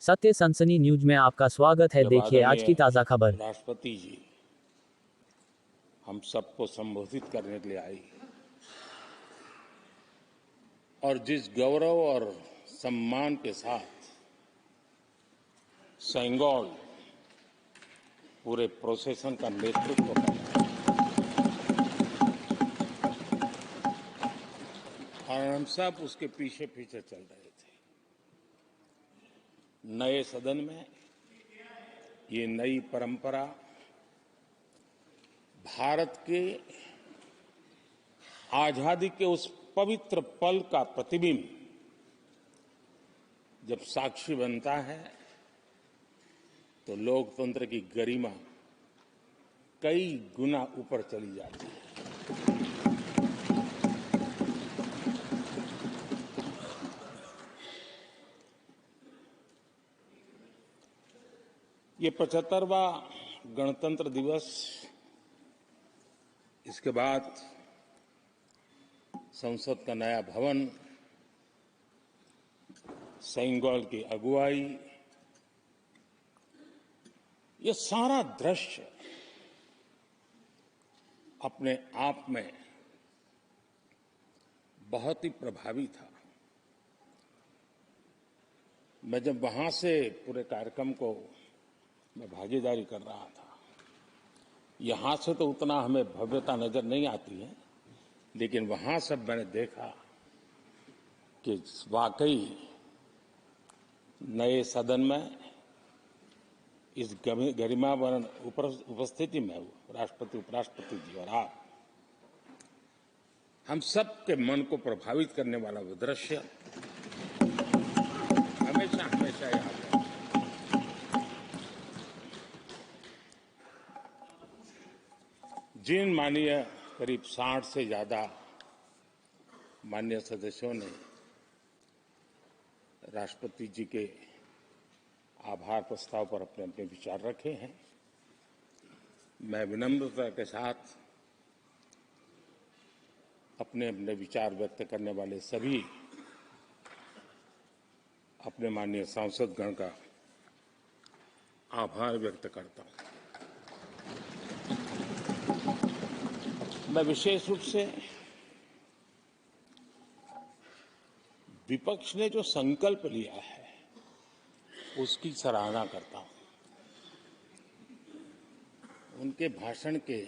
सत्य सनसनी न्यूज में आपका स्वागत है। देखिए आज की ताजा खबर। राष्ट्रपति जी हम सबको संबोधित करने के लिए आई और जिस गौरव और सम्मान के साथ सेंगोल पूरे प्रोसेशन का नेतृत्व कर रहा है और हम सब उसके पीछे पीछे चल रहे थे। नए सदन में ये नई परंपरा भारत के आजादी के उस पवित्र पल का प्रतिबिंब जब साक्षी बनता है तो लोकतंत्र की गरिमा कई गुना ऊपर चली जाती है। ये 75वां गणतंत्र दिवस, इसके बाद संसद का नया भवन, सेंगोल की अगुवाई, ये सारा दृश्य अपने आप में बहुत ही प्रभावी था। मैं जब वहां से पूरे कार्यक्रम को मैं भागीदारी कर रहा था, यहां से तो उतना हमें भव्यता नजर नहीं आती है, लेकिन वहां से मैंने देखा कि वाकई नए सदन में इस गरिमापूर्ण उपस्थिति में राष्ट्रपति, उपराष्ट्रपति जी और आप, हम सबके मन को प्रभावित करने वाला वो दृश्य हमेशा हमेशा याद है। जिन माननीय करीब 60 से ज्यादा माननीय सदस्यों ने राष्ट्रपति जी के आभार प्रस्ताव पर अपने अपने विचार रखे हैं, मैं विनम्रता के साथ अपने अपने विचार व्यक्त करने वाले सभी अपने माननीय सांसदगण का आभार व्यक्त करता हूं। मैं विशेष रूप से विपक्ष ने जो संकल्प लिया है उसकी सराहना करता हूं। उनके भाषण के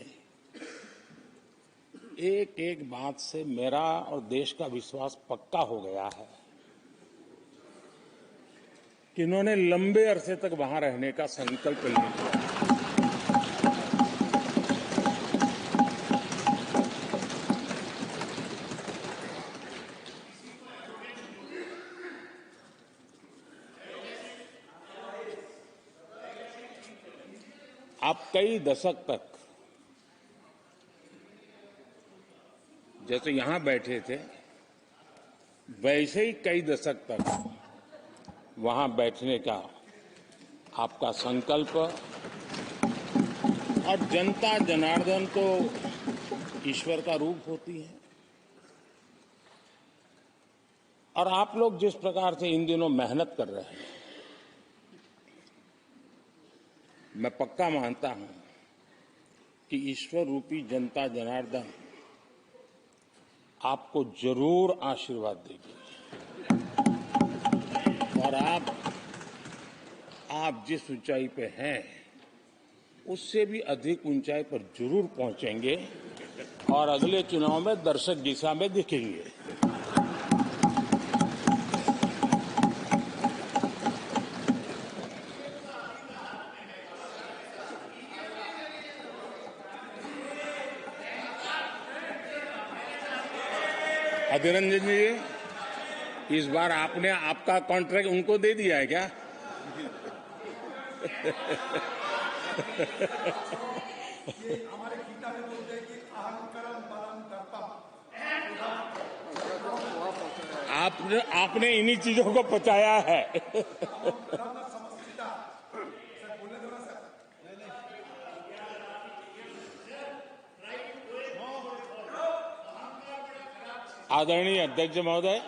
एक एक बात से मेरा और देश का विश्वास पक्का हो गया है कि इन्होंने लंबे अरसे तक वहां रहने का संकल्प लिया। आप कई दशक तक जैसे यहां बैठे थे वैसे ही कई दशक तक वहां बैठने का आपका संकल्प, और जनता जनार्दन तो ईश्वर का रूप होती है, और आप लोग जिस प्रकार से इन दिनों मेहनत कर रहे हैं, मैं पक्का मानता हूं कि ईश्वर रूपी जनता जनार्दन आपको जरूर आशीर्वाद देगी और आप जिस ऊंचाई पे हैं उससे भी अधिक ऊंचाई पर जरूर पहुंचेंगे और अगले चुनाव में दर्शक दिशा में दिखेंगे। अभिनंदन जी, इस बार आपने आपका कॉन्ट्रैक्ट उनको दे दिया है क्या? आपने इन्हीं चीजों को पचाया है। आदरणीय अध्यक्ष महोदय,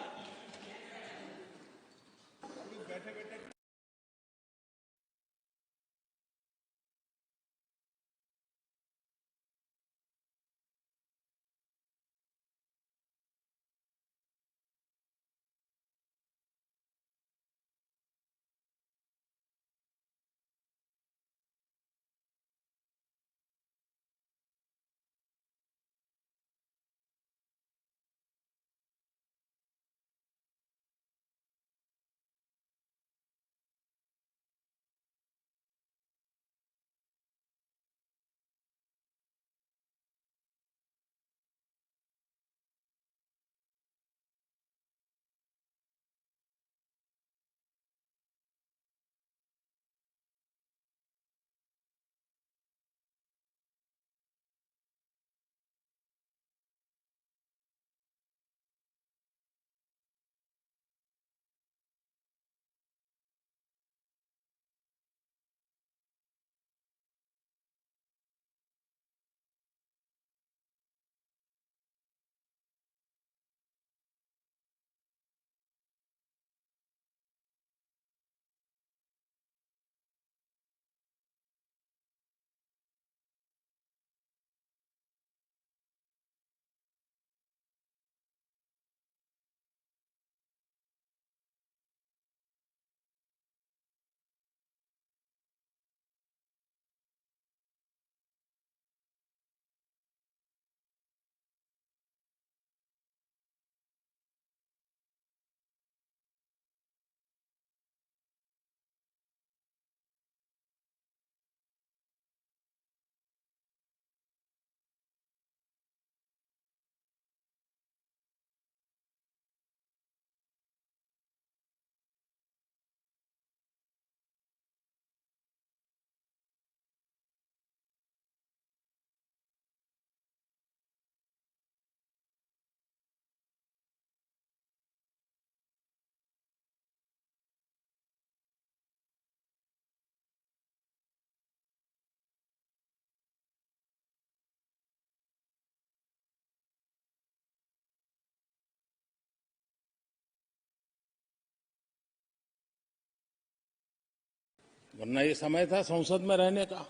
वरना ये समय था संसद में रहने का,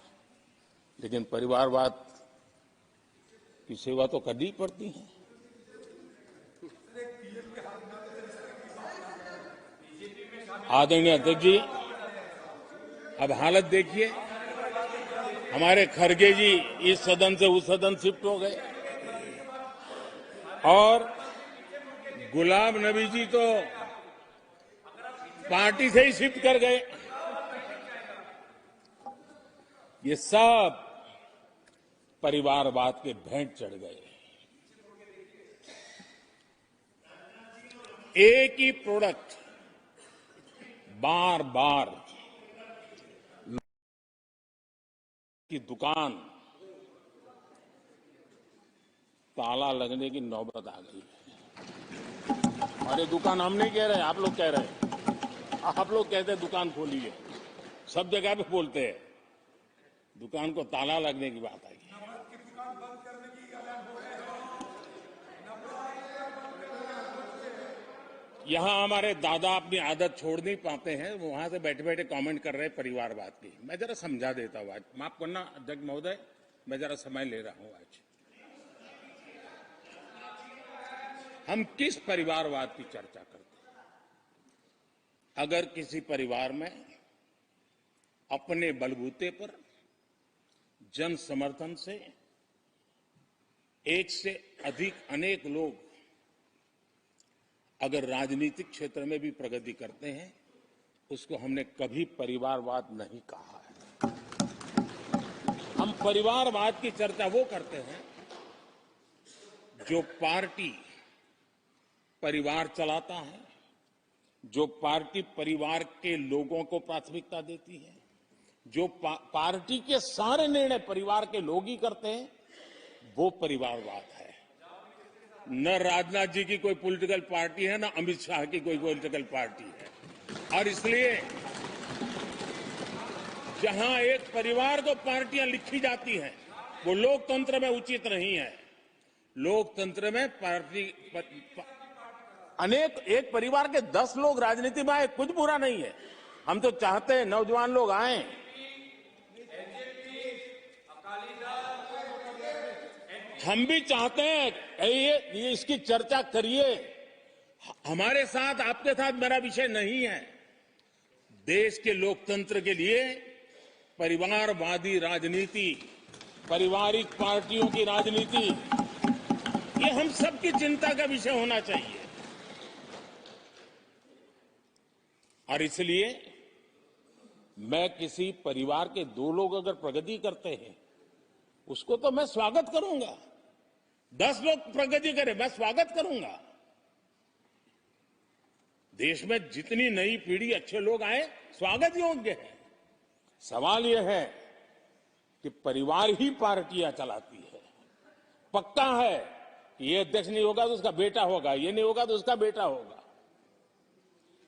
लेकिन परिवारवाद की सेवा तो करनी ही पड़ती है। आदरणीय अध्यक्ष जी, अब हालत देखिए, हमारे खड़गे जी इस सदन से उस सदन शिफ्ट हो गए और गुलाम नबी जी तो पार्टी से ही शिफ्ट कर गए। ये सब परिवारवाद के भेंट चढ़ गए। एक ही प्रोडक्ट बार बार की दुकान ताला लगने की नौबत आ गई है। और ये दुकान हम नहीं कह रहे, आप लोग कह रहे हैं। आप लोग कहते हैं दुकान खोलिए, सब जगह पे बोलते हैं, दुकान को ताला लगने की बात आई। यहां हमारे दादा अपनी आदत छोड़ नहीं पाते हैं, वहां से बैठे बैठे कमेंट कर रहे हैं परिवारवाद की। मैं जरा समझा देता हूं, आज माफ करना अध्यक्ष महोदय, मैं जरा समय ले रहा हूं। आज हम किस परिवारवाद की चर्चा करते हैं? अगर किसी परिवार में अपने बलबूते पर जन समर्थन से एक से अधिक अनेक लोग अगर राजनीतिक क्षेत्र में भी प्रगति करते हैं, उसको हमने कभी परिवारवाद नहीं कहा है। हम परिवारवाद की चर्चा वो करते हैं जो पार्टी परिवार चलाता है, जो पार्टी परिवार के लोगों को प्राथमिकता देती है, जो पार्टी के सारे निर्णय परिवार के लोग ही करते हैं, वो परिवारवाद है। न राजनाथ जी की कोई पॉलिटिकल पार्टी है, न अमित शाह की कोई पॉलिटिकल पार्टी है। और इसलिए जहां एक परिवार को पार्टियां लिखी जाती हैं, वो लोकतंत्र में उचित नहीं है। लोकतंत्र में पार्टी अनेक, एक परिवार के 10 लोग राजनीति में आए, कुछ बुरा नहीं है। हम तो चाहते हैं नौजवान लोग आए। हम भी चाहते हैं ये इसकी चर्चा करिए। हमारे साथ, आपके साथ मेरा विषय नहीं है। देश के लोकतंत्र के लिए परिवारवादी राजनीति, पारिवारिक पार्टियों की राजनीति, ये हम सबकी चिंता का विषय होना चाहिए। और इसलिए मैं किसी परिवार के 2 लोग अगर प्रगति करते हैं, उसको तो मैं स्वागत करूंगा। 10 लोग प्रगति करें, मैं स्वागत करूंगा। देश में जितनी नई पीढ़ी अच्छे लोग आए, स्वागत योग्य है। सवाल यह है कि परिवार ही पार्टियां चलाती है। पक्का है कि ये अध्यक्ष नहीं होगा तो उसका बेटा होगा, ये नहीं होगा तो उसका बेटा होगा।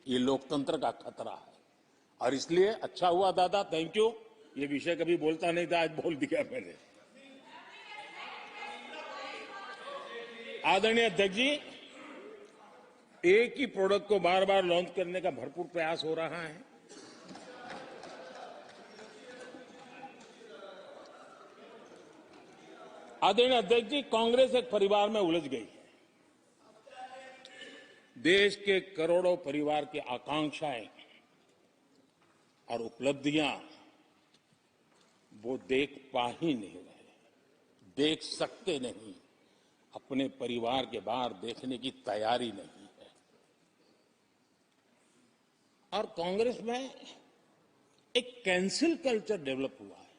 ये लोकतंत्र का खतरा है। और इसलिए अच्छा हुआ दादा, थैंक यू। ये विषय कभी बोलता नहीं था, आज बोल दिया मैंने। आदरणीय अध्यक्ष जी, एक ही प्रोडक्ट को बार बार लॉन्च करने का भरपूर प्रयास हो रहा है। आदरणीय अध्यक्ष जी, कांग्रेस एक परिवार में उलझ गई है। देश के करोड़ों परिवार की आकांक्षाएं और उपलब्धियां वो देख पा ही नहीं रहे, देख सकते नहीं। अपने परिवार के बाहर देखने की तैयारी नहीं है। और कांग्रेस में एक कैंसिल कल्चर डेवलप हुआ है।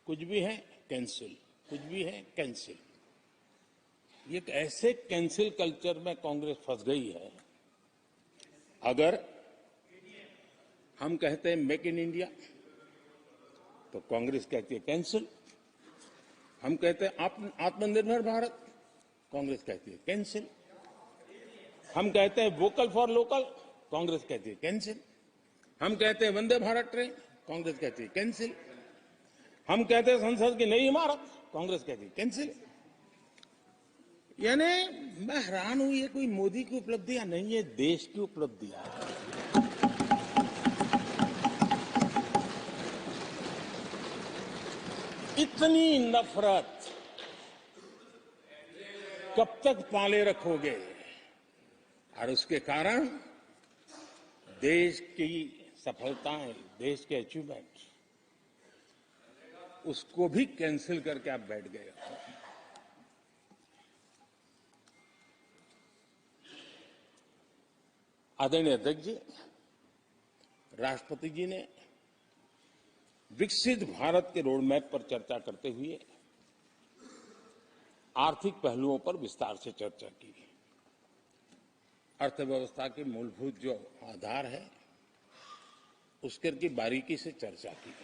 कुछ भी है कैंसिल, कुछ भी है कैंसिल। ये ऐसे कैंसिल कल्चर में कांग्रेस फंस गई है। अगर हम कहते हैं मेक इन इंडिया, तो कांग्रेस कहती है कैंसिल। हम कहते हैं आत्मनिर्भर भारत, कांग्रेस कहती है कैंसिल। हम कहते हैं वोकल फॉर लोकल, कांग्रेस कहती है कैंसिल। हम कहते हैं वंदे भारत ट्रेन, कांग्रेस कहती है कैंसिल। हम कहते हैं संसद की नई इमारत, कांग्रेस कहती है कैंसिल। यानी मैं हैरान हूं, ये कोई मोदी की उपलब्धियां नहीं है, देश की उपलब्धियां है। इतनी नफरत कब तक पाले रखोगे? और उसके कारण देश की सफलताएं, देश के अचीवमेंट, उसको भी कैंसिल करके आप बैठ गए हो। आदरणीय अध्यक्ष जी, राष्ट्रपति जी ने विकसित भारत के रोडमैप पर चर्चा करते हुए आर्थिक पहलुओं पर विस्तार से चर्चा की। अर्थव्यवस्था के मूलभूत जो आधार है उसके की बारीकी से चर्चा की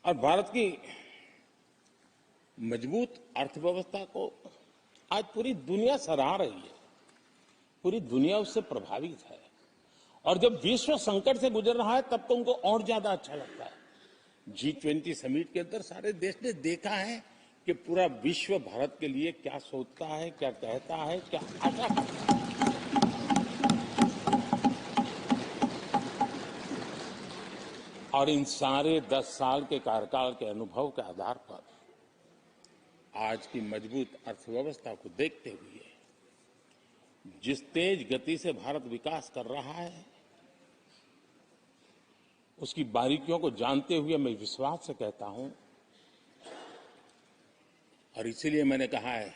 और भारत की मजबूत अर्थव्यवस्था को आज पूरी दुनिया सराह रही है, पूरी दुनिया उससे प्रभावित है। और जब विश्व संकट से गुजर रहा है तब तो उनको और ज्यादा अच्छा लगता है। G20 समिट के अंदर सारे देश ने देखा है कि पूरा विश्व भारत के लिए क्या सोचता है, क्या कहता है, क्या आशा करता है। और इन सारे 10 साल के कार्यकाल के अनुभव के आधार पर आज की मजबूत अर्थव्यवस्था को देखते हुए जिस तेज गति से भारत विकास कर रहा है, उसकी बारीकियों को जानते हुए मैं विश्वास से कहता हूं, और इसीलिए मैंने कहा है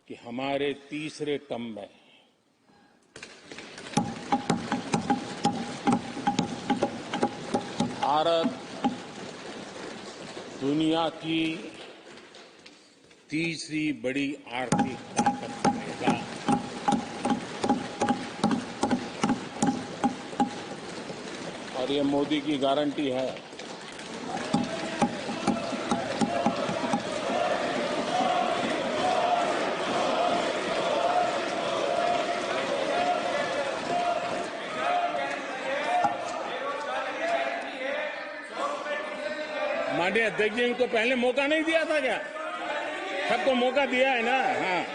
कि हमारे तीसरे टर्म में भारत दुनिया की तीसरी बड़ी आर्थिक ताकत बनेगा। और ये मोदी की गारंटी है। माननीय अध्यक्ष जी, इनको पहले मौका नहीं दिया था क्या? सबको मौका दिया है ना? हाँ,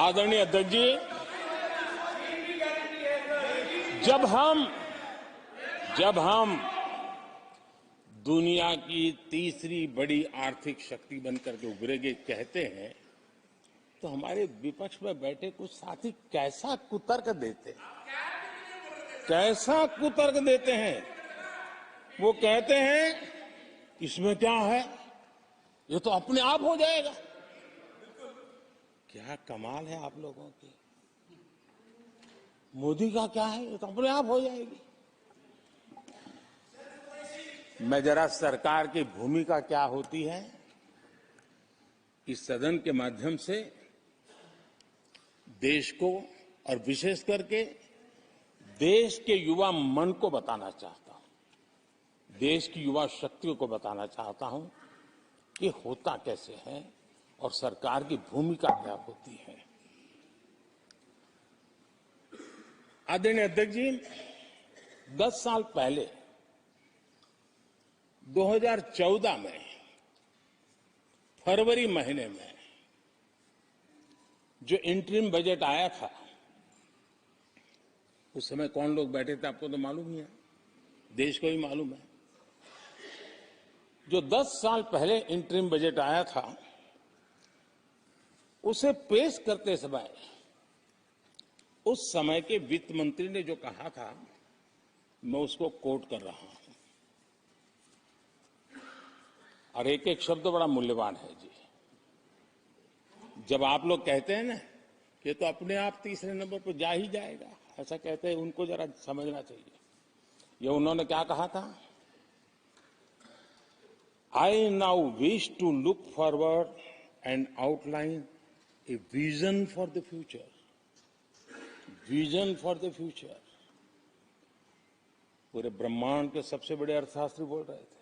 आदरणीय अध्यक्ष जी, जब हम दुनिया की तीसरी बड़ी आर्थिक शक्ति बनकर के उभरेंगे कहते हैं, तो हमारे विपक्ष में बैठे कुछ साथी कैसा कुतर्क देते हैं। वो कहते हैं इसमें क्या है, ये तो अपने आप हो जाएगा। क्या कमाल है आप लोगों की। मोदी का क्या है, ये तो अपने आप हो जाएगी। मैं जरा सरकार की भूमिका क्या होती है इस सदन के माध्यम से देश को और विशेष करके देश के युवा मन को बताना चाहता हूं, देश की युवा शक्तियों को बताना चाहता हूं कि होता कैसे है और सरकार की भूमिका क्या होती है। आदरणीय अध्यक्ष जी, 10 साल पहले 2014 में फरवरी महीने में जो इंटरिम बजट आया था, उस समय कौन लोग बैठे थे आपको तो मालूम ही है, देश को ही मालूम है। जो 10 साल पहले इंटरिम बजट आया था, उसे पेश करते समय उस समय के वित्त मंत्री ने जो कहा था, मैं उसको कोट कर रहा हूं। और एक एक शब्द बड़ा मूल्यवान है जी। जब आप लोग कहते हैं ना कि तो अपने आप तीसरे नंबर पर जा ही जाएगा, ऐसा कहते हैं, उनको जरा समझना चाहिए। ये उन्होंने क्या कहा था? I now wish to look forward and outline a vision for the future. Vision for the future. पूरे ब्रह्मांड के सबसे बड़े अर्थशास्त्री बोल रहे थे।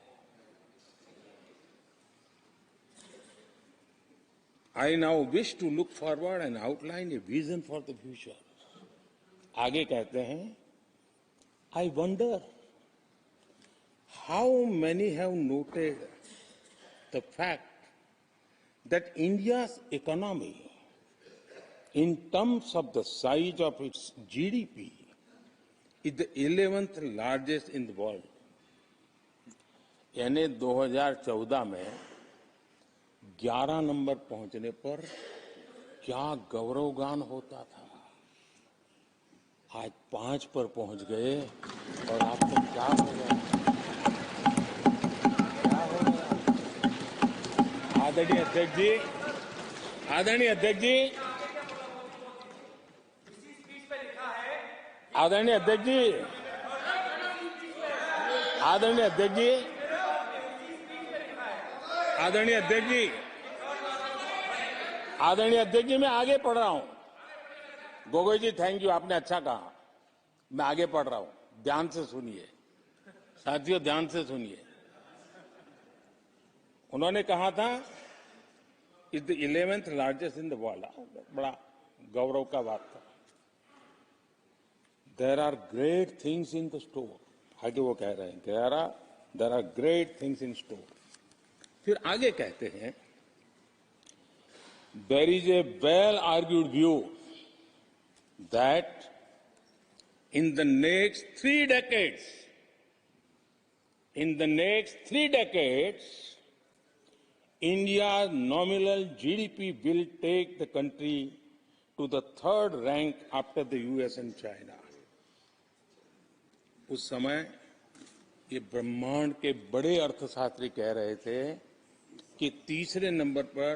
I now wish to look forward and outline a vision for the future. आगे कहते हैं, I wonder how many have noted the fact that India's economy in terms of the size of its GDP, is the 11th largest in the world. यानी 2014 में 11 number पहुंचने पर क्या गौरवगान होता था। आज 5 पर पहुंच गए और आपको क्या हो गया, क्या हो गया? आदरणीय अध्यक्ष जी, आदरणीय अध्यक्ष जी, आदरणीय अध्यक्ष जी, आदरणीय अध्यक्ष जी, आदरणीय अध्यक्ष जी, आदरणीय अध्यक्ष जी, मैं आगे पढ़ रहा हूं। गोगोई जी, थैंक यू, आपने अच्छा कहा। मैं आगे पढ़ रहा हूं, ध्यान से सुनिए साथियों, ध्यान से सुनिए। उन्होंने कहा था is the 11th largest in the world. बड़ा गौरव का बात था। There are great things in the store, आगे वो कह रहे हैं there are great things in store. फिर आगे कहते हैं there is a well argued view that in the next 3 decades, India's nominal GDP will take the country to the 3rd rank after the US and China. उस समय ये ब्रह्मांड के बड़े अर्थशास्त्री कह रहे थे कि तीसरे नंबर पर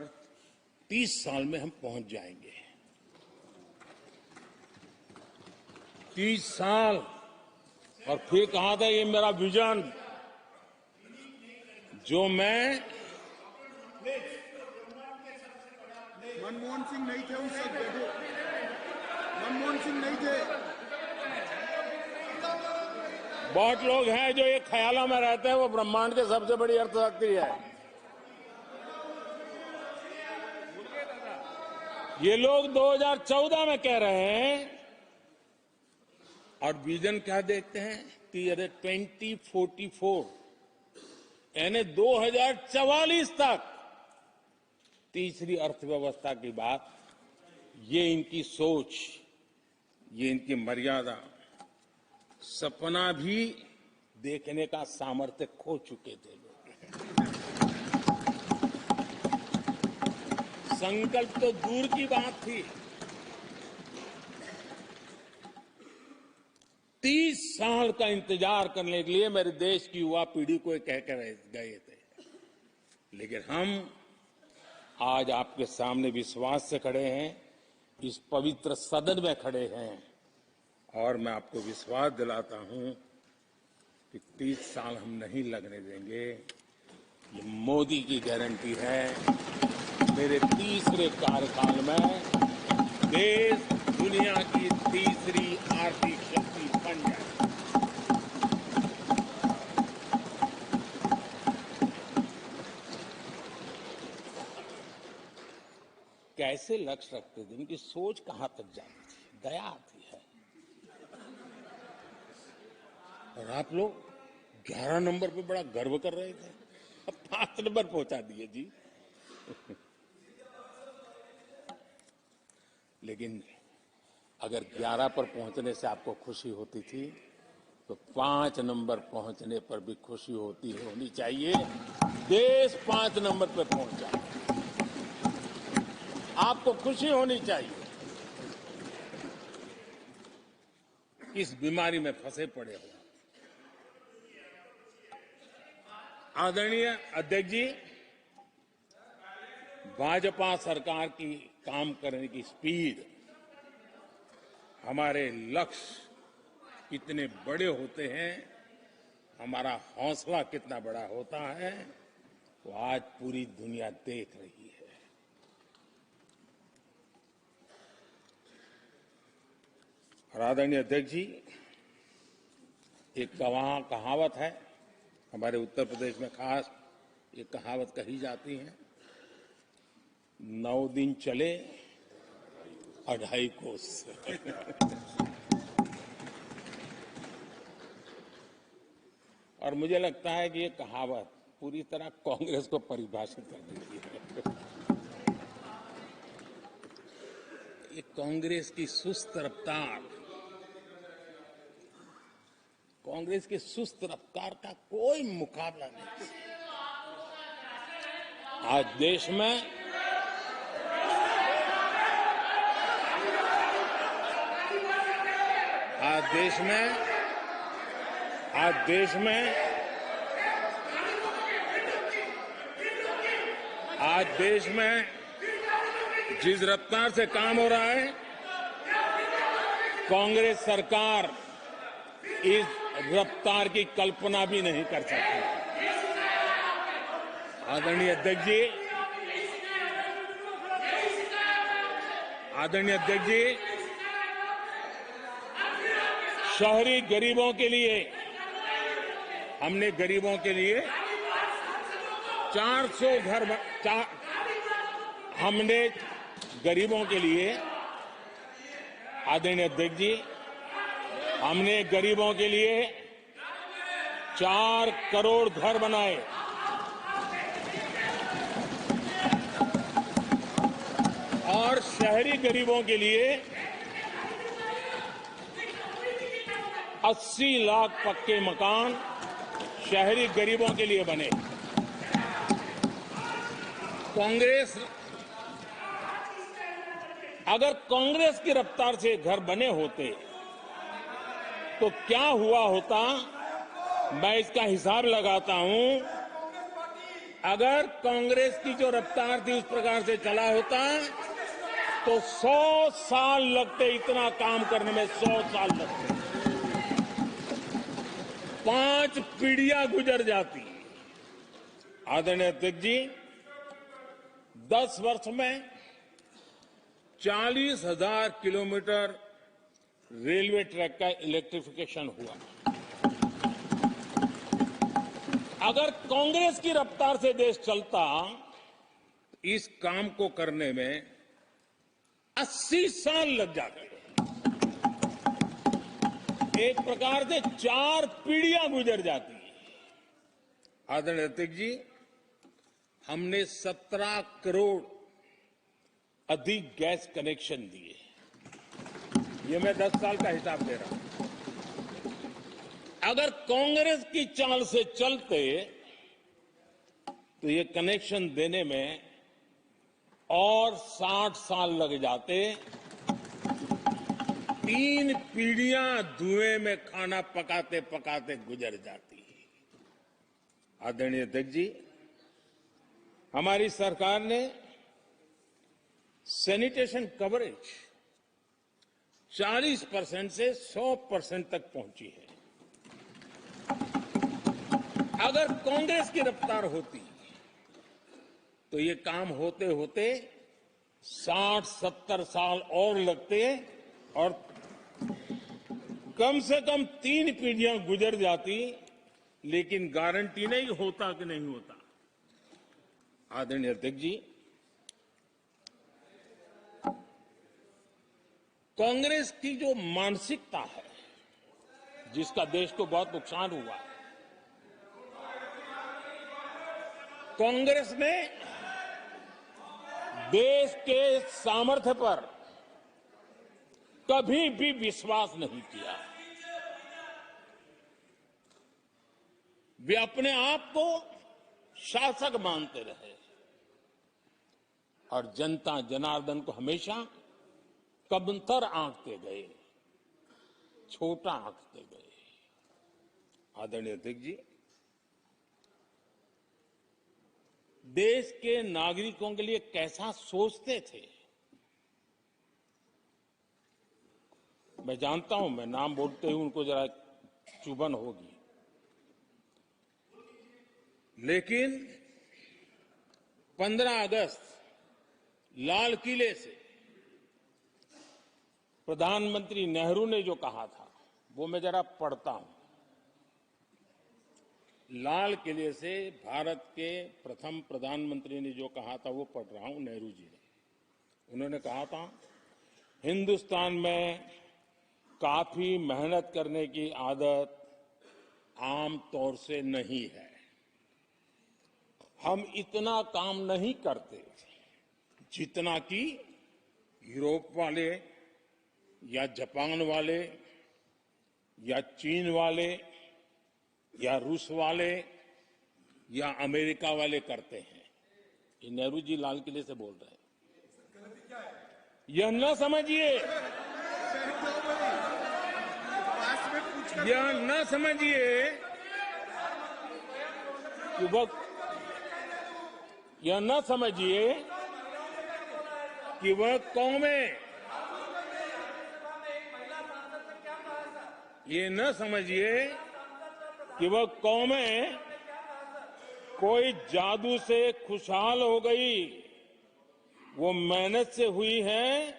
30 साल में हम पहुंच जाएंगे। 30 साल। और फिर कहा था ये मेरा विजन जो मैं मनमोहन सिंह नहीं थे उस वक्त, मनमोहन सिंह नहीं थे। बहुत लोग हैं जो ये ख्यालों में रहते हैं वो ब्रह्मांड के सबसे बड़ी अर्थशक्ति है। ये लोग 2014 में कह रहे हैं और विजन क्या देखते हैं कि अरे 2044 यानी 2044 तक तीसरी अर्थव्यवस्था की बात, ये इनकी सोच, ये इनकी मर्यादा, सपना भी देखने का सामर्थ्य खो चुके थे लोग। संकल्प तो दूर की बात थी। 30 साल का इंतजार करने के लिए मेरे देश की युवा पीढ़ी को कह कर गए थे, लेकिन हम आज आपके सामने विश्वास से खड़े हैं, इस पवित्र सदन में खड़े हैं और मैं आपको विश्वास दिलाता हूं कि 30 साल हम नहीं लगने देंगे। ये मोदी की गारंटी है। मेरे तीसरे कार्यकाल में देश दुनिया की तीसरी आर्थिक शक्ति बन जाए। कैसे लक्ष्य रखते थे, उनकी सोच कहां तक जाती थी, दया आती है। और आप लोग 11 नंबर पे बड़ा गर्व कर रहे थे, अब 5 नंबर पहुंचा दिए जी। लेकिन अगर 11 पर पहुंचने से आपको खुशी होती थी तो 5 नंबर पहुंचने पर भी खुशी होनी चाहिए। देश 5 नंबर पर पहुंचा, आपको खुशी होनी चाहिए। इस बीमारी में फंसे पड़े हो। आदरणीय अध्यक्ष जी, भाजपा सरकार की काम करने की स्पीड, हमारे लक्ष्य कितने बड़े होते हैं, हमारा हौसला कितना बड़ा होता है, वो आज पूरी दुनिया देख रही है। और आदरणीय अध्यक्ष जी, एक कहावत है हमारे उत्तर प्रदेश में, खास एक कहावत कही जाती है, 9 दिन चले 2.5 कोस। और मुझे लगता है कि ये कहावत पूरी तरह कांग्रेस को परिभाषित कर देती है। ये कांग्रेस की सुस्त रफ्तार, कांग्रेस की सुस्त रफ्तार का कोई मुकाबला नहीं। आज देश में आज देश में आज देश में आज देश में जिस रफ्तार से काम हो रहा है, कांग्रेस सरकार इस रफ्तार की कल्पना भी नहीं कर सकती। आदरणीय अध्यक्ष जी, आदरणीय अध्यक्ष जी, शहरी गरीबों के लिए हमने गरीबों के लिए 400 घर हमने गरीबों के लिए, आदरणीय अध्यक्ष जी, हमने गरीबों के लिए 4 करोड़ घर बनाए। और शहरी गरीबों के लिए 80 लाख पक्के मकान शहरी गरीबों के लिए बने। अगर कांग्रेस की रफ्तार से घर बने होते तो क्या हुआ होता, मैं इसका हिसाब लगाता हूं। अगर कांग्रेस की जो रफ्तार थी उस प्रकार से चला होता तो 100 साल लगते, इतना काम करने में 100 साल लगते, 5 पीढ़ियां गुजर जाती। आदरणीय अध्यक्ष जी, 10 वर्ष में 40,000 किलोमीटर रेलवे ट्रैक का इलेक्ट्रिफिकेशन हुआ। अगर कांग्रेस की रफ्तार से देश चलता, इस काम को करने में 80 साल लग जाते। एक प्रकार से 4 पीढ़ियां गुजर जाती। आदरणीय अध्यक्ष जी, हमने 17 करोड़ अधिक गैस कनेक्शन दिए। ये मैं 10 साल का हिसाब दे रहा हूं। अगर कांग्रेस की चाल से चलते तो ये कनेक्शन देने में और 60 साल लग जाते। 3 पीढ़ियां धुएं में खाना पकाते पकाते गुजर जाती। आदरणीय अध्यक्ष जी, हमारी सरकार ने सैनिटेशन कवरेज 40% से 100% तक पहुंची है। अगर कांग्रेस की रफ्तार होती तो ये काम होते होते 60-70 साल और लगते और कम से कम 3 पीढ़ियां गुजर जाती, लेकिन गारंटी नहीं होता कि नहीं होता। आदरणीय अध्यक्ष जी, कांग्रेस की जो मानसिकता है, जिसका देश को बहुत नुकसान हुआ, कांग्रेस ने देश के सामर्थ्य पर कभी भी विश्वास नहीं किया। वे अपने आप को शासक मानते रहे और जनता जनार्दन को हमेशा कमतर आंकते गए, छोटा आंकते गए। आदरणीय अध्यक्ष जी, देश के नागरिकों के लिए कैसा सोचते थे, मैं जानता हूं, मैं नाम बोलते ही उनको जरा चुभन होगी, लेकिन 15 अगस्त लाल किले से प्रधानमंत्री नेहरू ने जो कहा था वो मैं जरा पढ़ता हूं। लाल किले से भारत के प्रथम प्रधानमंत्री ने जो कहा था वो पढ़ रहा हूं, नेहरू जी ने। उन्होंने कहा था, हिंदुस्तान में काफी मेहनत करने की आदत आम तौर से नहीं है। हम इतना काम नहीं करते जितना कि यूरोप वाले या जापान वाले या चीन वाले या रूस वाले या अमेरिका वाले करते हैं। ये नेहरू जी लाल किले से बोल रहे हैं। यह न समझिए, यह न समझिए कि यह न समझिए कि वह कौमें, ये न समझिए कि वह कौमें कोई जादू से खुशहाल हो गई। वो मेहनत से हुई है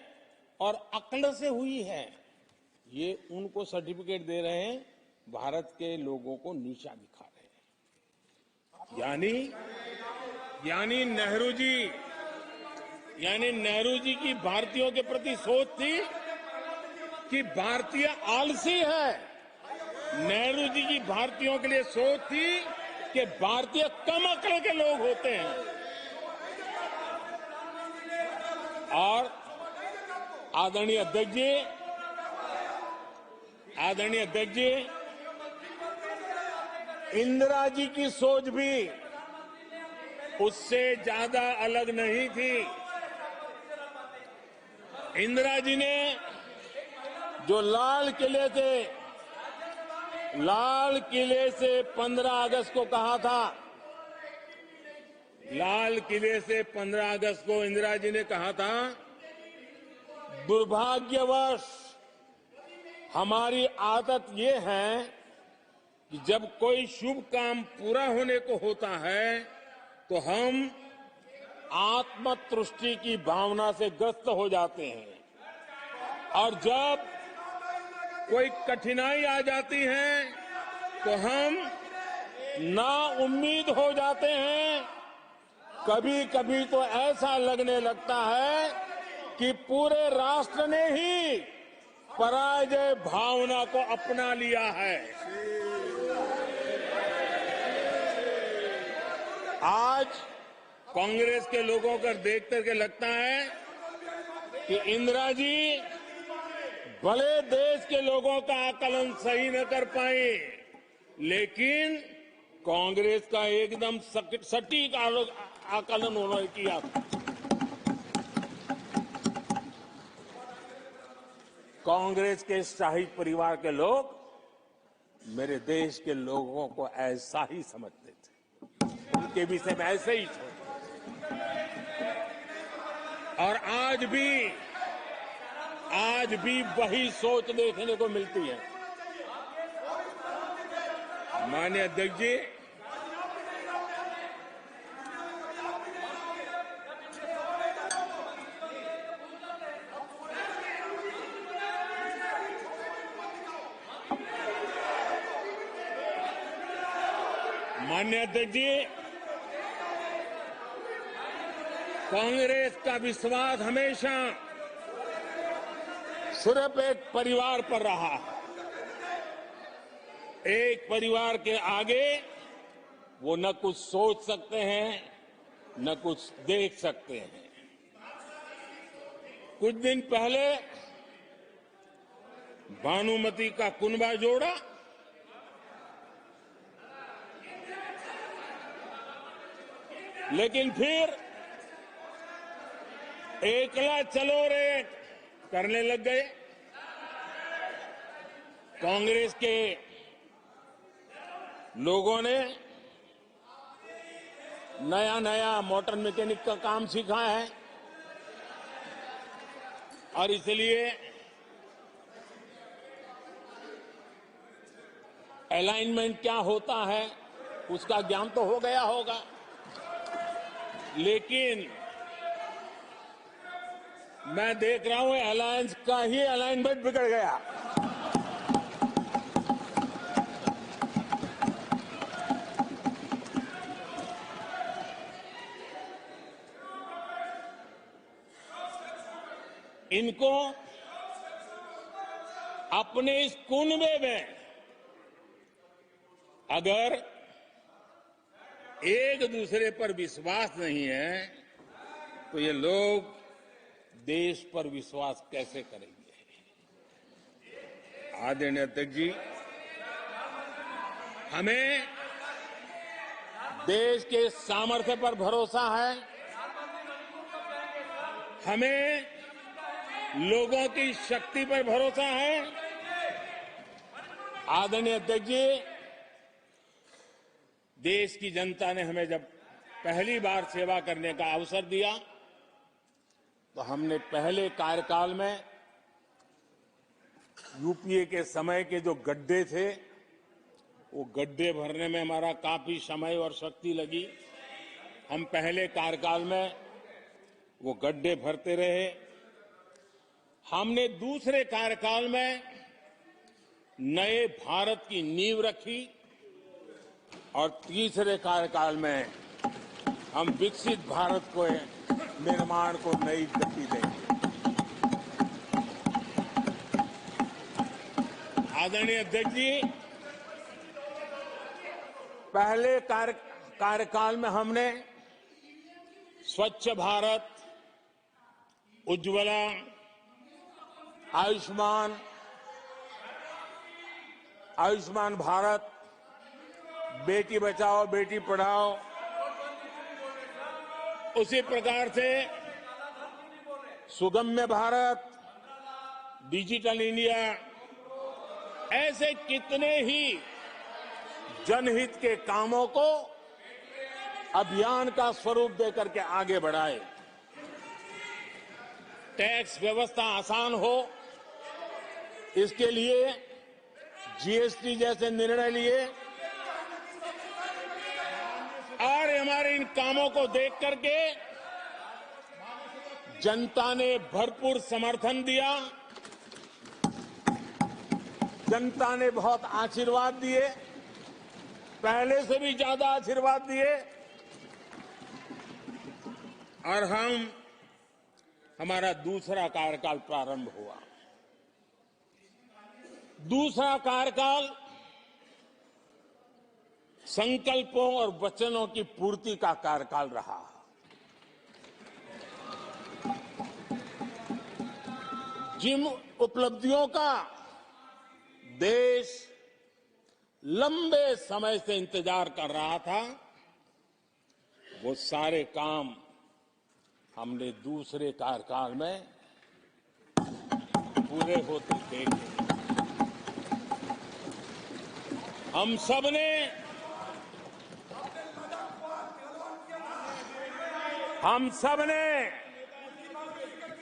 और अक्ल से हुई है। ये उनको सर्टिफिकेट दे रहे हैं, भारत के लोगों को नीचा दिखा रहे हैं। यानी नेहरू जी की भारतीयों के प्रति सोच थी कि भारतीय आलसी है। नेहरू जी की भारतीयों के लिए सोच थी कि भारतीय कम अक्ल के लोग होते हैं। और आदरणीय अध्यक्ष जी, इंदिरा जी की सोच भी उससे ज्यादा अलग नहीं थी। इंदिरा जी ने जो लाल किले से 15 अगस्त को कहा था, लाल किले से 15 अगस्त को इंदिरा जी ने कहा था, दुर्भाग्यवश हमारी आदत ये है कि जब कोई शुभ काम पूरा होने को होता है तो हम आत्मतुष्टि की भावना से ग्रस्त हो जाते हैं, और जब कोई कठिनाई आ जाती है तो हम ना उम्मीद हो जाते हैं। कभी कभी तो ऐसा लगने लगता है कि पूरे राष्ट्र ने ही पराजय भावना को अपना लिया है। आज कांग्रेस के लोगों को देख करके लगता है कि इंदिरा जी भले देश के लोगों का आकलन सही न कर पाए, लेकिन कांग्रेस का एकदम सटीक आकलन उन्होंने किया। कांग्रेस के शाही परिवार के लोग मेरे देश के लोगों को ऐसा ही समझते थे, उनके विषय में ऐसे ही सोचते। और आज भी वही सोच देखने को मिलती है। माननीय अध्यक्ष जी, कांग्रेस का विश्वास हमेशा सिर्फ एक परिवार पर रहा है। एक परिवार के आगे वो न कुछ सोच सकते हैं, न कुछ देख सकते हैं। कुछ दिन पहले भानुमति का कुनबा जोड़ा, लेकिन फिर एकला चलो रे करने लग गए। कांग्रेस के लोगों ने नया मोटर मैकेनिक का काम सीखा है, और इसलिए अलाइनमेंट क्या होता है उसका ज्ञान तो हो गया होगा, लेकिन मैं देख रहा हूं अलायंस का ही अलाइनमेंट बिगड़ गया। इनको अपने इस कुनबे में अगर एक दूसरे पर विश्वास नहीं है तो ये लोग देश पर विश्वास कैसे करेंगे? आदरणीय अध्यक्ष जी, हमें देश के सामर्थ्य पर भरोसा है, हमें लोगों की शक्ति पर भरोसा है। आदरणीय अध्यक्ष जी, देश की जनता ने हमें जब पहली बार सेवा करने का अवसर दिया तो हमने पहले कार्यकाल में यूपीए के समय के जो गड्ढे थे वो गड्ढे भरने में हमारा काफी समय और शक्ति लगी। हम पहले कार्यकाल में वो गड्ढे भरते रहे। हमने दूसरे कार्यकाल में नए भारत की नींव रखी और तीसरे कार्यकाल में हम विकसित भारत को निर्माण को नई गति देंगे। आदरणीय अध्यक्ष जी, पहले कार्यकाल में हमने स्वच्छ भारत, उज्ज्वला, आयुष्मान भारत, बेटी बचाओ बेटी पढ़ाओ, उसी प्रकार से सुगम्य भारत, डिजिटल इंडिया, ऐसे कितने ही जनहित के कामों को अभियान का स्वरूप देकर के आगे बढ़ाए। टैक्स व्यवस्था आसान हो, इसके लिए जीएसटी जैसे निर्णय लिए और हमारे इन कामों को देख करके जनता ने भरपूर समर्थन दिया। जनता ने बहुत आशीर्वाद दिए, पहले से भी ज्यादा आशीर्वाद दिए और हमारा दूसरा कार्यकाल प्रारंभ हुआ। दूसरा कार्यकाल संकल्पों और वचनों की पूर्ति का कार्यकाल रहा। जिन उपलब्धियों का देश लंबे समय से इंतजार कर रहा था, वो सारे काम हमने दूसरे कार्यकाल में पूरे होते देखे। हम सबने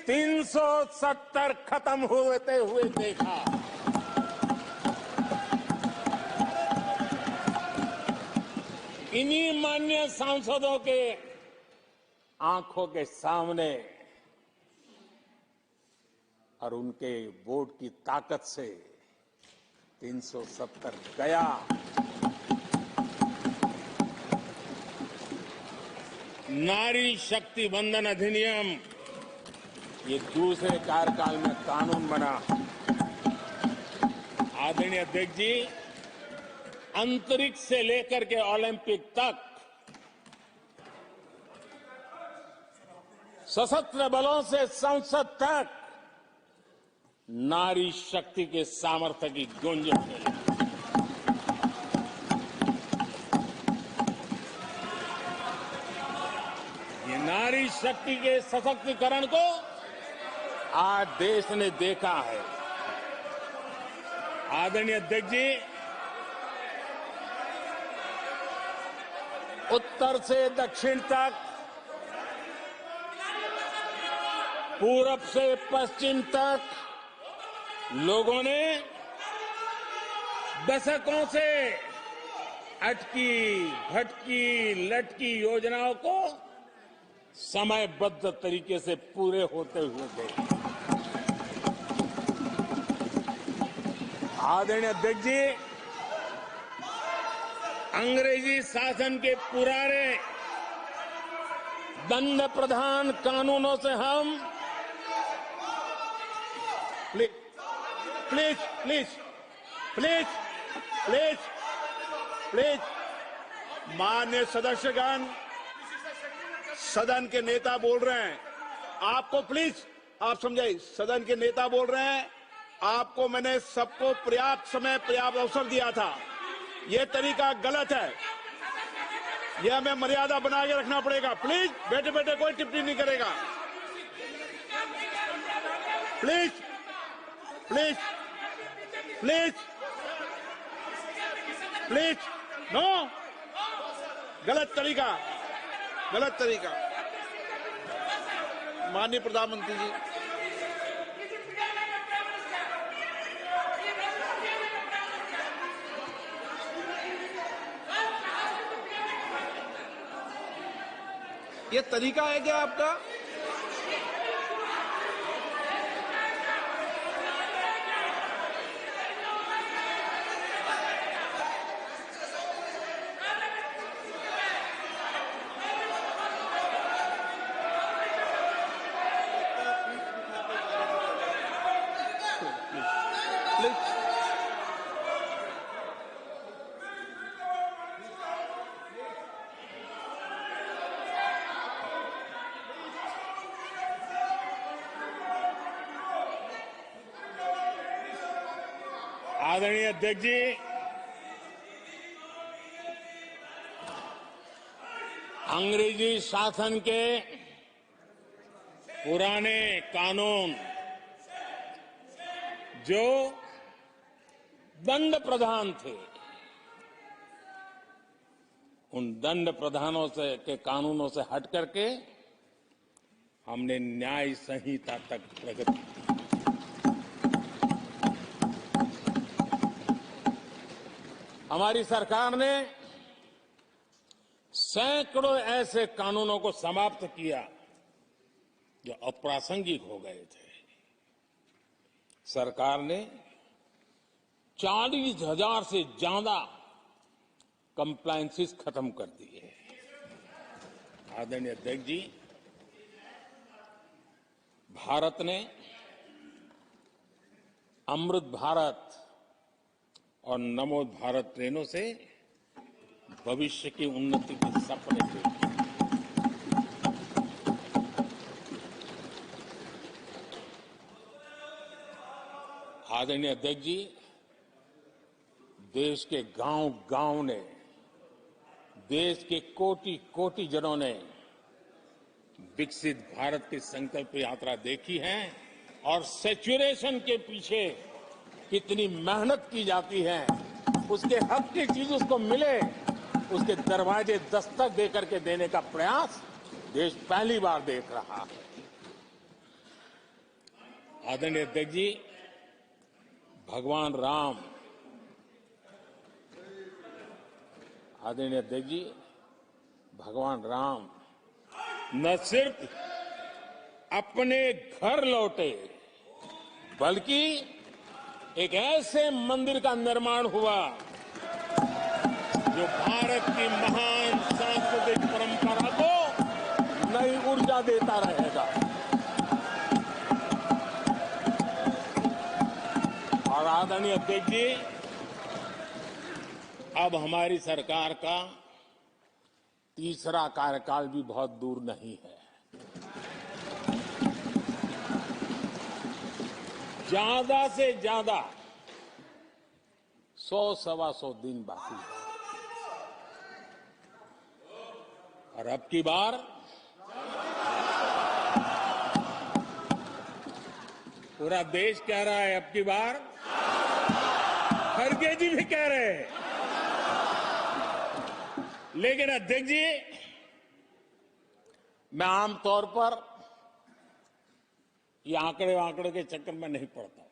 370 खत्म होते हुए देखा। इन्हीं माननीय सांसदों के आंखों के सामने और उनके वोट की ताकत से 370 गया। नारी शक्ति वंदन अधिनियम ये दूसरे कार्यकाल में कानून बना। आदरणीय अध्यक्ष जी, अंतरिक्ष से लेकर के ओलंपिक तक सशस्त्र बलों से संसद तक नारी शक्ति के सामर्थ्य की गूंज मिली। ये नारी शक्ति के सशक्तिकरण को आज देश ने देखा है। आदरणीय अध्यक्ष जी, उत्तर से दक्षिण तक, पूरब से पश्चिम तक लोगों ने दशकों से अटकी भटकी लटकी योजनाओं को समयबद्ध तरीके से पूरे होते हुए देखे। आदरणीय अध्यक्ष जी, अंग्रेजी शासन के पुराने दंड प्रधान कानूनों से हम प्लीज माननीय सदस्यगण, सदन के नेता बोल रहे हैं, आपको प्लीज आप समझाइए। सदन के नेता बोल रहे हैं, आपको मैंने सबको पर्याप्त समय पर्याप्त अवसर दिया था। यह तरीका गलत है। यह हमें मर्यादा बना के रखना पड़ेगा। प्लीज बैठे बैठे कोई टिप्पणी नहीं करेगा। Please please please please no, गलत तरीका, गलत तरीका। माननीय प्रधानमंत्री जी, ये तरीका है क्या आपका? आदरणीय अध्यक्ष जी, अंग्रेजी शासन के पुराने कानून जो दंड प्रधान थे, उन दंड प्रधानों से के कानूनों से हट करके हमने न्याय संहिता तक प्रगति की। हमारी सरकार ने सैकड़ों ऐसे कानूनों को समाप्त किया जो अप्रासंगिक हो गए थे। सरकार ने 40,000 से ज्यादा कंप्लायंसेस खत्म कर दिए। आदरणीय अध्यक्ष जी, भारत ने अमृत भारत और नमो भारत ट्रेनों से भविष्य की उन्नति के सपने देखे। आदरणीय अध्यक्ष जी, देश के गांव-गांव ने, देश के कोटि-कोटि जनों ने विकसित भारत की संकल्प यात्रा देखी है और सैचुरेशन के पीछे कितनी मेहनत की जाती है, उसके हक की चीज उसको मिले, उसके दरवाजे दस्तक देकर के देने का प्रयास देश पहली बार देख रहा है। आदरणीय अध्यक्ष जी, भगवान राम, आदरणीय अध्यक्ष जी, भगवान राम न सिर्फ अपने घर लौटे, बल्कि एक ऐसे मंदिर का निर्माण हुआ जो भारत की महान सांस्कृतिक परंपरा को नई ऊर्जा देता रहेगा। और आदरणीय अध्यक्ष जी, अब हमारी सरकार का तीसरा कार्यकाल भी बहुत दूर नहीं है। ज्यादा से ज्यादा 100-125 दिन बाकी है। और अब की बार पूरा देश कह रहा है, अब की बार खड़गे जी भी कह रहे हैं। लेकिन अध्यक्ष जी, मैं आमतौर पर ये आंकड़े के चक्कर में नहीं पड़ता,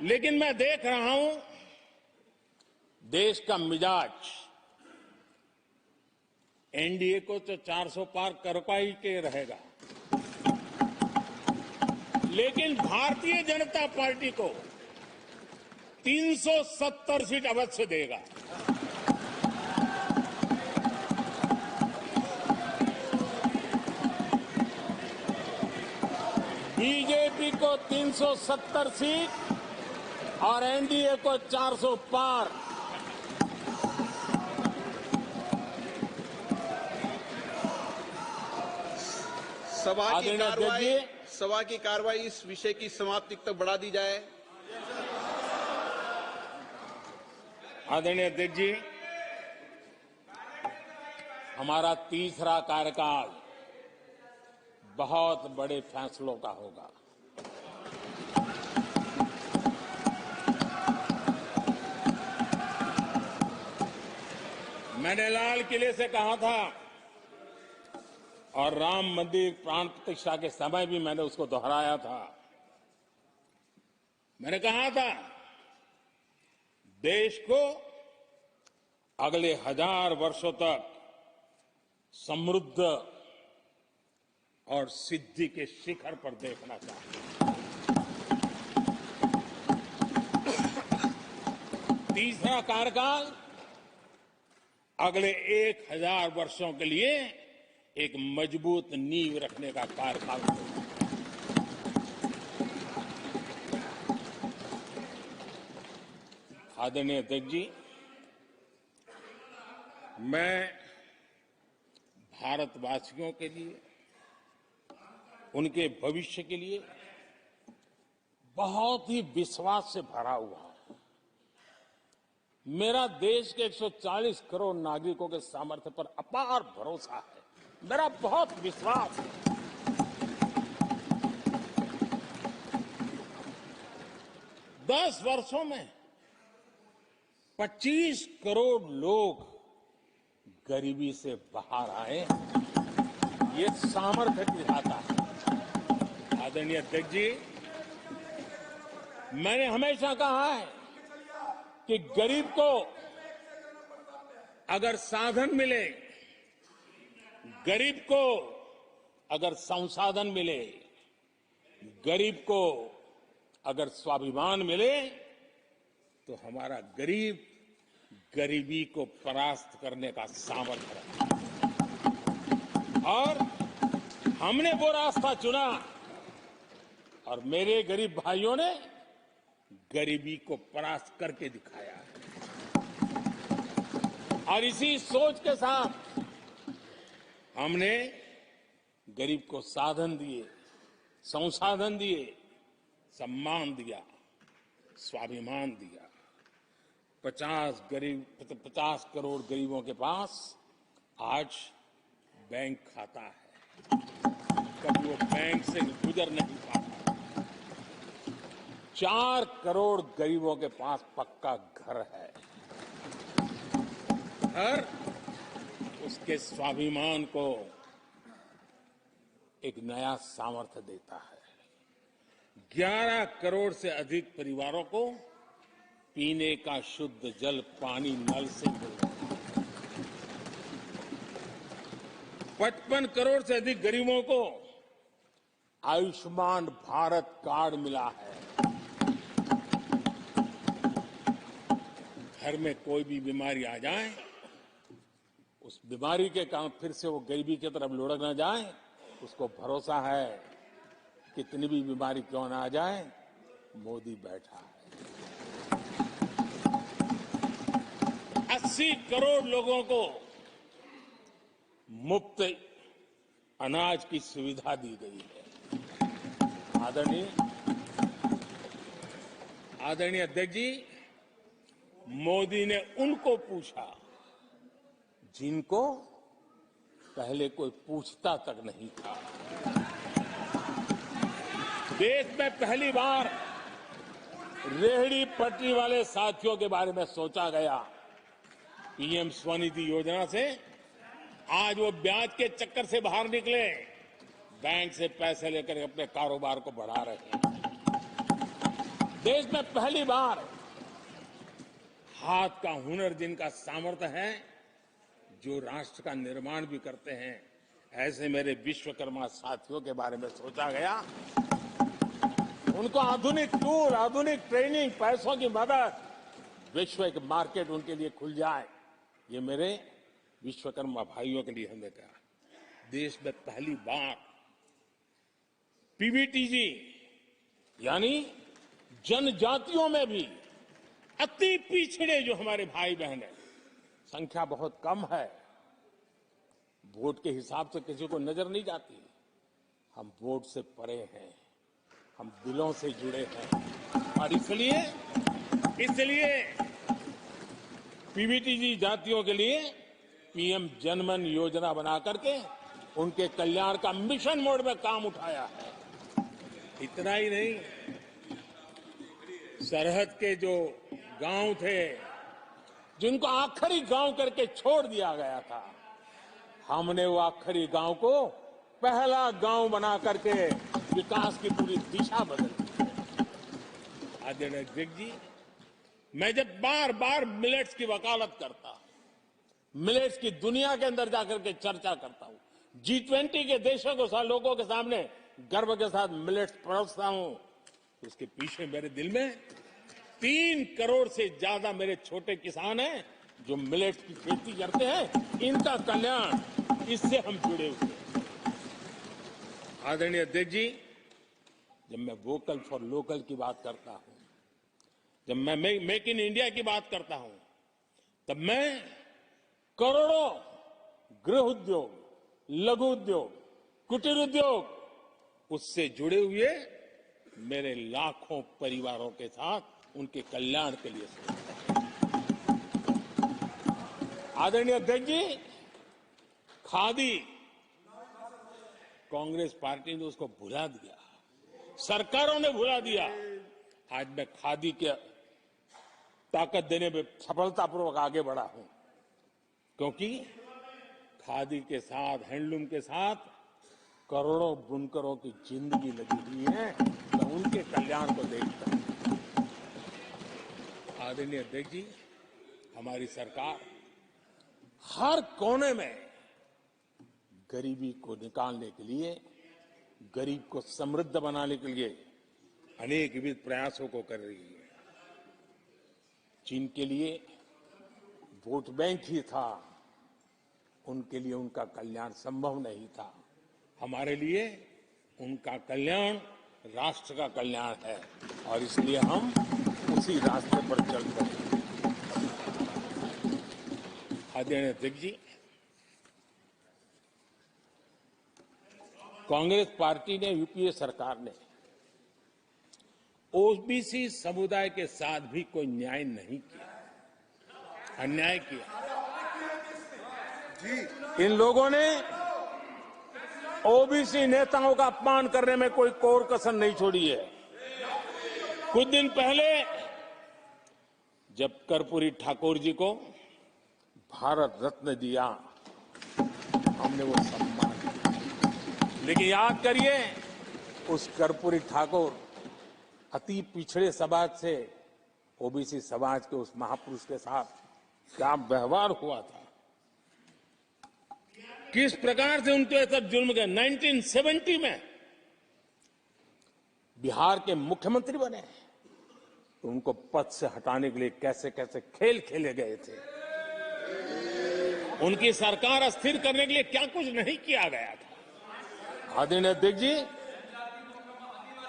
लेकिन मैं देख रहा हूं देश का मिजाज एनडीए को तो 400 पार कर पाई के रहेगा, लेकिन भारतीय जनता पार्टी को 370 सीट अवश्य देगा। बीजेपी को 370 सीट और एनडीए को 400 पार। आदरणीय अध्यक्ष जी, सभा की कार्रवाई इस विषय की समाप्ति तक बढ़ा दी जाए। आदरणीय अध्यक्ष जी, हमारा तीसरा कार्यकाल बहुत बड़े फैसलों का होगा। मैंने लाल किले से कहा था और राम मंदिर प्राण प्रतिष्ठा के समय भी मैंने उसको दोहराया था। मैंने कहा था देश को अगले 1000 वर्षों तक समृद्ध और सिद्धि के शिखर पर देखना चाहिए। तीसरा कार्यकाल अगले 1000 वर्षों के लिए एक मजबूत नींव रखने का कार्यकाल होगा। आदरणीय अध्यक्ष जी, मैं भारतवासियों के लिए, उनके भविष्य के लिए बहुत ही विश्वास से भरा हुआ हूं। मेरा देश के 140 करोड़ नागरिकों के सामर्थ्य पर अपार भरोसा है। मेरा बहुत विश्वास है। दस वर्षों में 25 करोड़ लोग गरीबी से बाहर आए, ये सामर्थ्य दिखाता है। आदरणीय अध्यक्ष जी, मैंने हमेशा कहा है कि गरीब को अगर साधन मिले, गरीब को अगर संसाधन मिले, गरीब को अगर स्वाभिमान मिले, तो हमारा गरीब गरीबी को परास्त करने का सामर्थ्य रखता है। और हमने वो रास्ता चुना और मेरे गरीब भाइयों ने गरीबी को परास्त करके दिखाया है। और इसी सोच के साथ हमने गरीब को साधन दिए, संसाधन दिए, सम्मान दिया, स्वाभिमान दिया। 50 करोड़ गरीबों के पास आज बैंक खाता है। कभी वो बैंक से गुजर नहीं पाता। 4 करोड़ गरीबों के पास पक्का घर है। घर उसके स्वाभिमान को एक नया सामर्थ्य देता है। 11 करोड़ से अधिक परिवारों को पीने का शुद्ध जल पानी नल से मिल रहा है। 55 करोड़ से अधिक गरीबों को आयुष्मान भारत कार्ड मिला है। घर में कोई भी बीमारी आ जाए, उस बीमारी के कारण फिर से वो गरीबी की तरफ लुढ़क न जाए, उसको भरोसा है कितनी भी बीमारी क्यों ना आ जाए, मोदी बैठा है। 80 करोड़ लोगों को मुफ्त अनाज की सुविधा दी गई है। आदरणीय अध्यक्ष जी, मोदी ने उनको पूछा जिनको पहले कोई पूछता तक नहीं था। देश में पहली बार रेहड़ी पटरी वाले साथियों के बारे में सोचा गया। पीएम स्वनिधि योजना से आज वो ब्याज के चक्कर से बाहर निकले, बैंक से पैसे लेकर अपने कारोबार को बढ़ा रहे हैं। देश में पहली बार हाथ का हुनर जिनका सामर्थ्य है, जो राष्ट्र का निर्माण भी करते हैं, ऐसे मेरे विश्वकर्मा साथियों के बारे में सोचा गया। उनको आधुनिक टूल, आधुनिक ट्रेनिंग, पैसों की मदद, विश्व एक मार्केट उनके लिए खुल जाए, ये मेरे विश्वकर्मा भाइयों के लिए हमने कहा। देश में पहली बार पीवीटीजी यानी जनजातियों में भी अति पिछड़े जो हमारे भाई बहन हैं, संख्या बहुत कम है, वोट के हिसाब से किसी को नजर नहीं जाती, हम वोट से परे हैं, हम दिलों से जुड़े हैं और इसलिए पीवीटीजी जातियों के लिए पीएम जनमन योजना बना करके उनके कल्याण का मिशन मोड में काम उठाया है। इतना ही नहीं, सरहद के जो गांव थे जिनको आखिरी गांव करके छोड़ दिया गया था, हमने वो आखिरी गांव को पहला गांव बना करके विकास की पूरी दिशा बदल दी है। आदरणीय अध्यक्ष जी, मैं जब बार बार मिलेट्स की वकालत करता हूं, मिलेट्स की दुनिया के अंदर जाकर के चर्चा करता हूं, G20 के देशों को लोगों के सामने गर्व के साथ मिलेट्स परोसता हूं, तो उसके पीछे मेरे दिल में 3 करोड़ से ज्यादा मेरे छोटे किसान हैं जो मिलेट्स की खेती करते हैं। इनका कल्याण, इससे हम जुड़े हुए हैं। आदरणीय अध्यक्ष जी, जब मैं वोकल फॉर लोकल की बात करता हूं, जब मैं मेक इन इंडिया की बात करता हूं, तब मैं करोड़ों गृह उद्योग, लघु उद्योग, कुटीर उद्योग, उससे जुड़े हुए मेरे लाखों परिवारों के साथ उनके कल्याण के लिए सोचता हूं। आदरणीय अध्यक्ष जी, खादी, कांग्रेस पार्टी ने उसको भुला दिया, सरकारों ने भुला दिया। आज मैं खादी के ताकत देने में सफलतापूर्वक आगे बढ़ा हूं, क्योंकि खादी के साथ, हैंडलूम के साथ करोड़ों बुनकरों की जिंदगी लगी हुई है, तो उनके कल्याण को देखता हूं। आदरणीय अध्यक्ष जी, हमारी सरकार हर कोने में गरीबी को निकालने के लिए, गरीब को समृद्ध बनाने के लिए अनेक विविध प्रयासों को कर रही है। जिनके लिए वोट बैंक ही था, उनके लिए उनका कल्याण संभव नहीं था। हमारे लिए उनका कल्याण राष्ट्र का कल्याण है और इसलिए हम उसी रास्ते पर चलते हैं। आदरणीय अध्यक्ष जी, कांग्रेस पार्टी ने, यूपीए सरकार ने ओबीसी समुदाय के साथ भी कोई न्याय नहीं किया, अन्याय किया। इन लोगों ने ओबीसी नेताओं का अपमान करने में कोई कोर कसर नहीं छोड़ी है। कुछ दिन पहले जब कर्पूरी ठाकुर जी को भारत रत्न दिया, हमने वो सम्मान किया। लेकिन याद करिए, उस कर्पूरी ठाकुर अति पिछड़े समाज से ओबीसी समाज के उस महापुरुष के साथ क्या व्यवहार हुआ था, किस प्रकार से उनके साथ जुल्म किया। 1970 में बिहार के मुख्यमंत्री बने तो उनको पद से हटाने के लिए कैसे कैसे खेल खेले गए थे। उनकी सरकार अस्थिर करने के लिए क्या कुछ नहीं किया गया था। आदरणीय अध्यक्ष जी,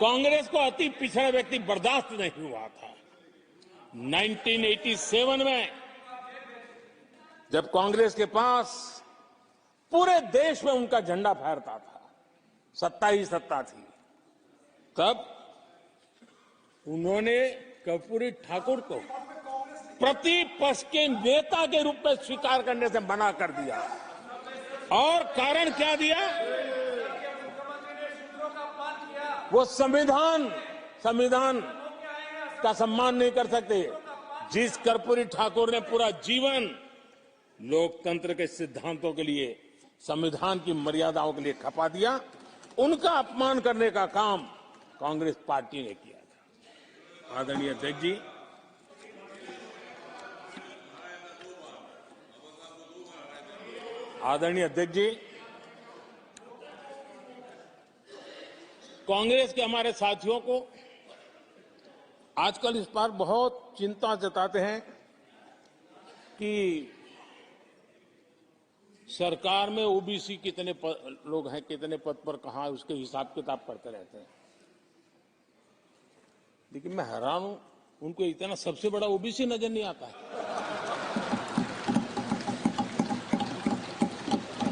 कांग्रेस को अति पिछड़ा व्यक्ति बर्दाश्त नहीं हुआ था। 1987 में जब कांग्रेस के पास पूरे देश में उनका झंडा फहरता था, सत्ता ही सत्ता थी, तब उन्होंने कर्पूरी ठाकुर को प्रतिपक्ष के नेता के रूप में स्वीकार करने से मना कर दिया। और कारण क्या दिया? वो संविधान का सम्मान नहीं कर सकते। जिस कर्पूरी ठाकुर ने पूरा जीवन लोकतंत्र के सिद्धांतों के लिए, संविधान की मर्यादाओं के लिए खपा दिया, उनका अपमान करने का काम कांग्रेस पार्टी ने किया था। आदरणीय अध्यक्ष जी, कांग्रेस के हमारे साथियों को आजकल इस पर बहुत चिंता जताते हैं कि सरकार में ओबीसी कितने लोग हैं, कितने पद पर कहां, उसके हिसाब किताब करते रहते हैं। लेकिन मैं हैरान हूं, उनको इतना सबसे बड़ा ओबीसी नजर नहीं आता है।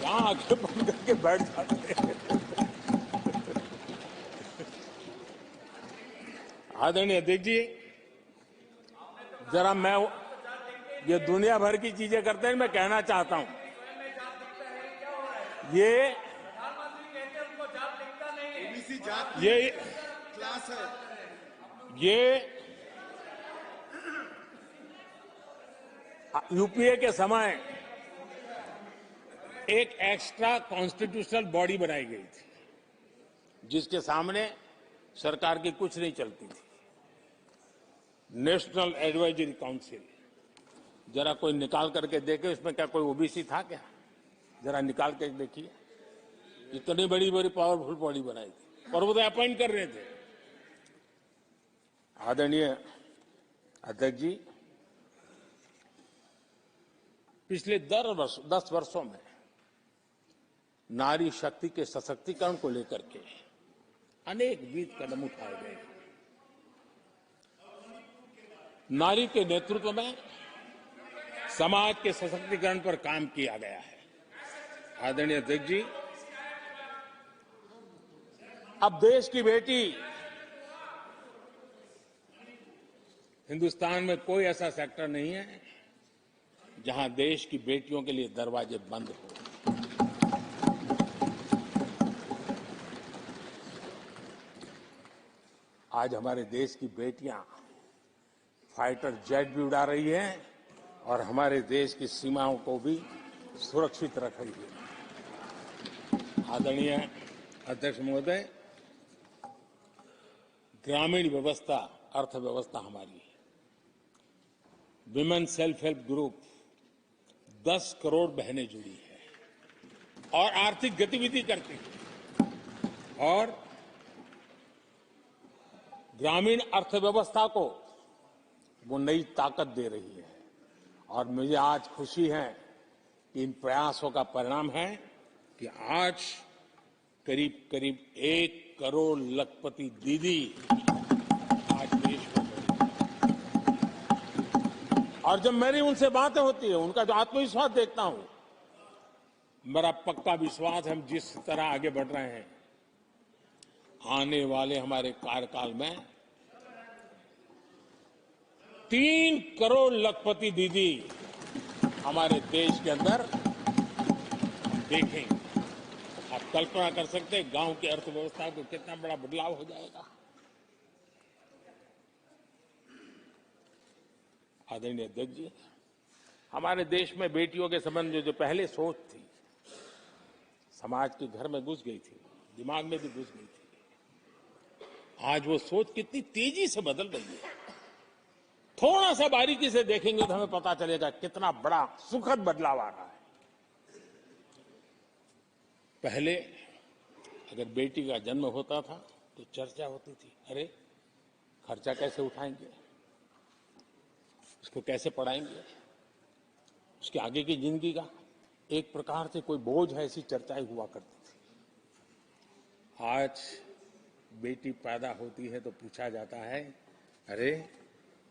यहां आंखें बंद करके बैठ जाते हैं। आदरणीय अध्यक्ष जी, जरा मैं ये दुनिया भर की चीजें करते हैं, मैं कहना चाहता हूं ये क्लास है। यूपीए के समय एक एक्स्ट्रा कॉन्स्टिट्यूशनल बॉडी बनाई गई थी, जिसके सामने सरकार की कुछ नहीं चलती थी। नेशनल एडवाइजरी काउंसिल, जरा कोई निकाल करके देखे उसमें क्या कोई ओबीसी था क्या? जरा निकाल के देखिए, इतनी बड़ी बड़ी पावरफुल बॉडी बनाई थी और वो तो अपॉइंट कर रहे थे। आदरणीय अध्यक्ष जी, पिछले 10 वर्षों में नारी शक्ति के सशक्तिकरण को लेकर के अनेक विध कदम उठाए गए। नारी के नेतृत्व में समाज के सशक्तिकरण पर काम किया गया है। आदरणीय अध्यक्ष जी, अब देश की बेटी, हिंदुस्तान में कोई ऐसा सेक्टर नहीं है जहां देश की बेटियों के लिए दरवाजे बंद हो। आज हमारे देश की बेटियां फाइटर जेट भी उड़ा रही हैं और हमारे देश की सीमाओं को भी सुरक्षित रख रही है। आदरणीय अध्यक्ष महोदय, ग्रामीण व्यवस्था, अर्थव्यवस्था हमारी, women self help group 10 crore बहनें जुड़ी है और आर्थिक गतिविधि करती है और ग्रामीण अर्थव्यवस्था को वो नई ताकत दे रही है। और मुझे आज खुशी है कि इन प्रयासों का परिणाम है कि आज करीब करीब 1 करोड़ लखपति दीदी आज देश में बनी। और जब मेरी उनसे बातें होती है, उनका जो आत्मविश्वास देखता हूं, मेरा पक्का विश्वास है हम जिस तरह आगे बढ़ रहे हैं, आने वाले हमारे कार्यकाल में 3 करोड़ लखपति दीदी हमारे देश के अंदर देखेंगे। आप कल्पना कर सकते हैं गांव की अर्थव्यवस्था को कितना बड़ा बदलाव हो जाएगा। आदरणीय अध्यक्ष जी, हमारे देश में बेटियों के संबंध में जो पहले सोच थी, समाज के घर में घुस गई थी, दिमाग में भी घुस गई थी, आज वो सोच कितनी तेजी से बदल रही है। थोड़ा सा बारीकी से देखेंगे तो हमें पता चलेगा कितना बड़ा सुखद बदलाव आ रहा है। पहले अगर बेटी का जन्म होता था तो चर्चा होती थी, अरे खर्चा कैसे उठाएंगे, उसको कैसे पढ़ाएंगे, उसके आगे की जिंदगी का एक प्रकार से कोई बोझ है, ऐसी चर्चाएं हुआ करती थी। आज बेटी पैदा होती है तो पूछा जाता है, अरे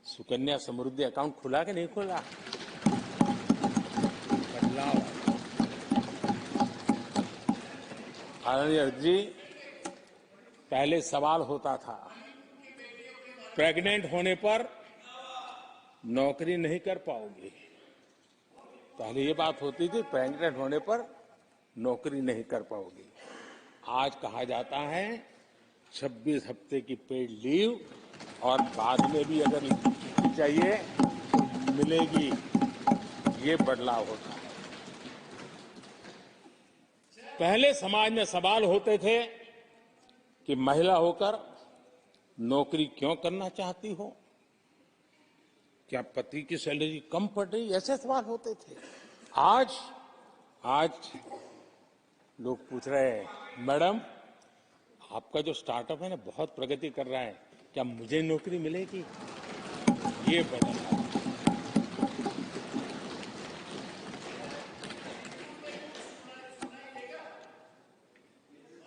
सुकन्या समृद्धि अकाउंट खुला कि नहीं खुला? बदलाव। आदरणीय जी, पहले सवाल होता था प्रेग्नेंट होने पर नौकरी नहीं कर पाओगे। पहले ये बात होती थी प्रेग्नेंट होने पर नौकरी नहीं कर पाओगे। आज कहा जाता है 26 हफ्ते की पेड लीव और बाद में भी अगर चाहिए तो मिलेगी। ये बदलाव होता है। पहले समाज में सवाल होते थे कि महिला होकर नौकरी क्यों करना चाहती हो, क्या पति की सैलरी कम पड़ रही, ऐसे सवाल होते थे। आज लोग पूछ रहे हैं, मैडम आपका जो स्टार्टअप है ना बहुत प्रगति कर रहा है, क्या मुझे नौकरी मिलेगी? ये बदलाव।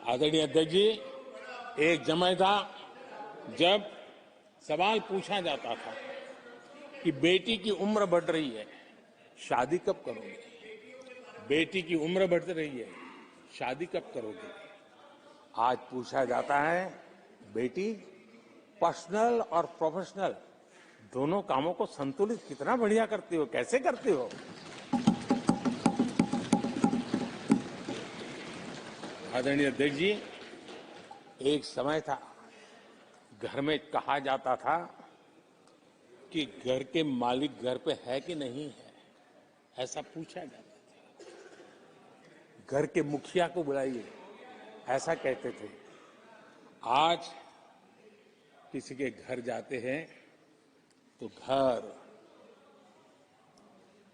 आदरणीय अध्यक्ष जी, एक समय था जब सवाल पूछा जाता था कि बेटी की उम्र बढ़ रही है, शादी कब करोगे? बेटी की उम्र बढ़ रही है, शादी कब करोगे? आज पूछा जाता है, बेटी पर्सनल और प्रोफेशनल दोनों कामों को संतुलित कितना बढ़िया करते हो, कैसे करते हो? आदरणीय अध्यक्ष जी, एक समय था घर में कहा जाता था कि घर के मालिक घर पे है कि नहीं है, ऐसा पूछा जाता था। घर के मुखिया को बुलाइए, ऐसा कहते थे। आज किसी के घर जाते हैं तो घर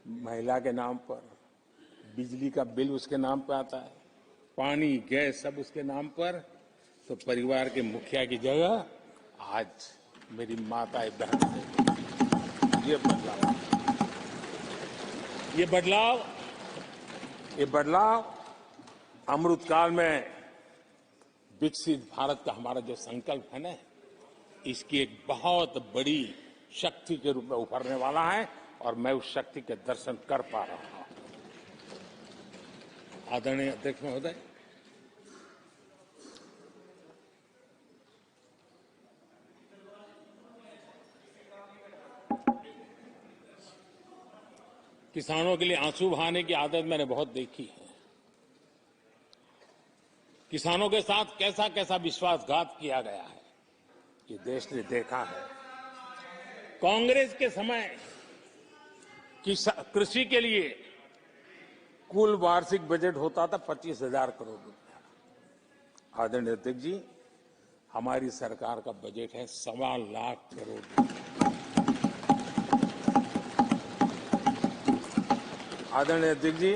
महिला के नाम पर, बिजली का बिल उसके नाम पर आता है, पानी गैस सब उसके नाम पर। तो परिवार के मुखिया की जगह आज मेरी माताएं बहन, ये बदलाव अमृतकाल में विकसित भारत का हमारा जो संकल्प है ना, इसकी एक बहुत बड़ी शक्ति के रूप में उभरने वाला है और मैं उस शक्ति के दर्शन कर पा रहा हूं। आदरणीय अध्यक्ष महोदय, किसानों के लिए आंसू बहाने की आदत मैंने बहुत देखी है। किसानों के साथ कैसा कैसा विश्वासघात किया गया है, ये देश ने देखा है। कांग्रेस के समय कृषि के लिए कुल वार्षिक बजट होता था 25,000 करोड़ रुपया। आदरणीय अध्यक्ष जी, हमारी सरकार का बजट है 1.25 लाख करोड़ रुपया। आदरणीय अध्यक्ष जी,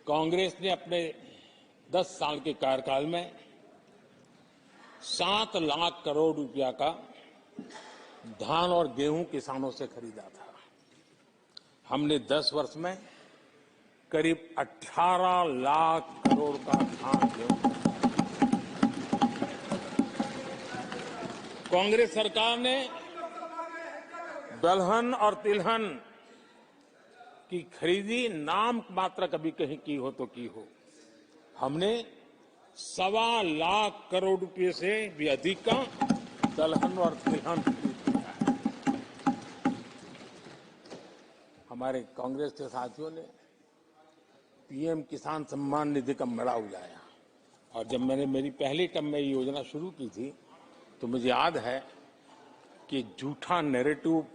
कांग्रेस ने अपने 10 साल के कार्यकाल में 7 लाख करोड़ रुपया का धान और गेहूं किसानों से खरीदा था। हमने 10 वर्ष में करीब 18 लाख करोड़ का धान गेहूं। कांग्रेस सरकार ने दलहन और तिलहन की खरीदी नाम मात्र कभी कहीं की हो तो की हो। हमने 1.25 लाख करोड़ रुपए से भी अधिक का दलहन और तिलहन खरीद किया है। हमारे कांग्रेस के साथियों ने पीएम किसान सम्मान निधि का मड़ा उड़ाया और जब मैंने मेरी पहली टर्म में ये योजना शुरू की थी तो मुझे याद है कि झूठा नैरेटिव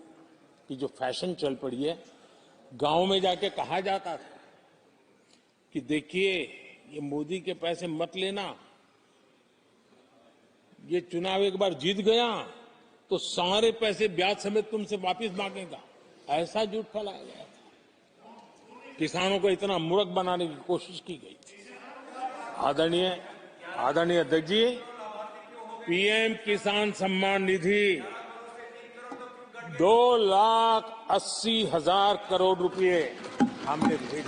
की जो फैशन चल पड़ी है, गांव में जाके कहा जाता था कि देखिए ये मोदी के पैसे मत लेना, ये चुनाव एक बार जीत गया तो सारे पैसे ब्याज समेत तुमसे वापस मांगेगा, ऐसा झूठ फैलाया गया था। किसानों को इतना मूर्ख बनाने की कोशिश की गई थी। आदरणीय अध्यक्ष जी, पीएम किसान सम्मान निधि 2,80,000 करोड़ रुपए हमने भेजे।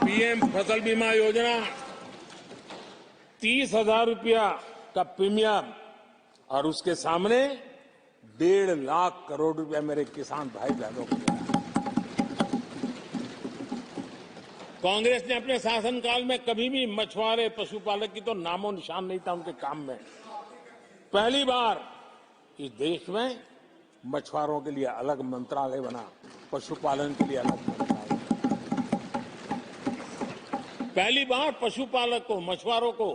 पीएम फसल बीमा योजना 30,000 रुपया का प्रीमियम और उसके सामने 1.5 लाख करोड़ रुपया मेरे किसान भाई बहनों को दिया। कांग्रेस ने अपने शासनकाल में कभी भी मछुआरे पशुपालक की तो नामो निशान नहीं था उनके काम में। पहली बार इस देश में मछुआरों के लिए अलग मंत्रालय बना, पशुपालन के लिए अलग मंत्रालय। पहली बार पशुपालक को, मछुआरों को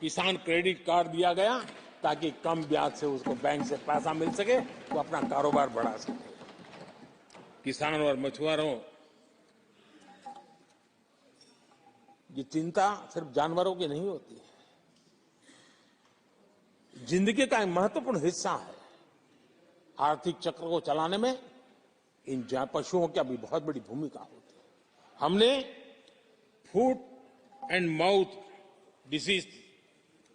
किसान क्रेडिट कार्ड दिया गया ताकि कम ब्याज से उसको बैंक से पैसा मिल सके तो अपना कारोबार बढ़ा सके। किसान और मछुआरों की चिंता सिर्फ जानवरों की नहीं होती है, जिंदगी का एक महत्वपूर्ण हिस्सा है। आर्थिक चक्र को चलाने में इन पशुओं की भी बहुत बड़ी भूमिका होती है। हमने फुट एंड माउथ डिसीज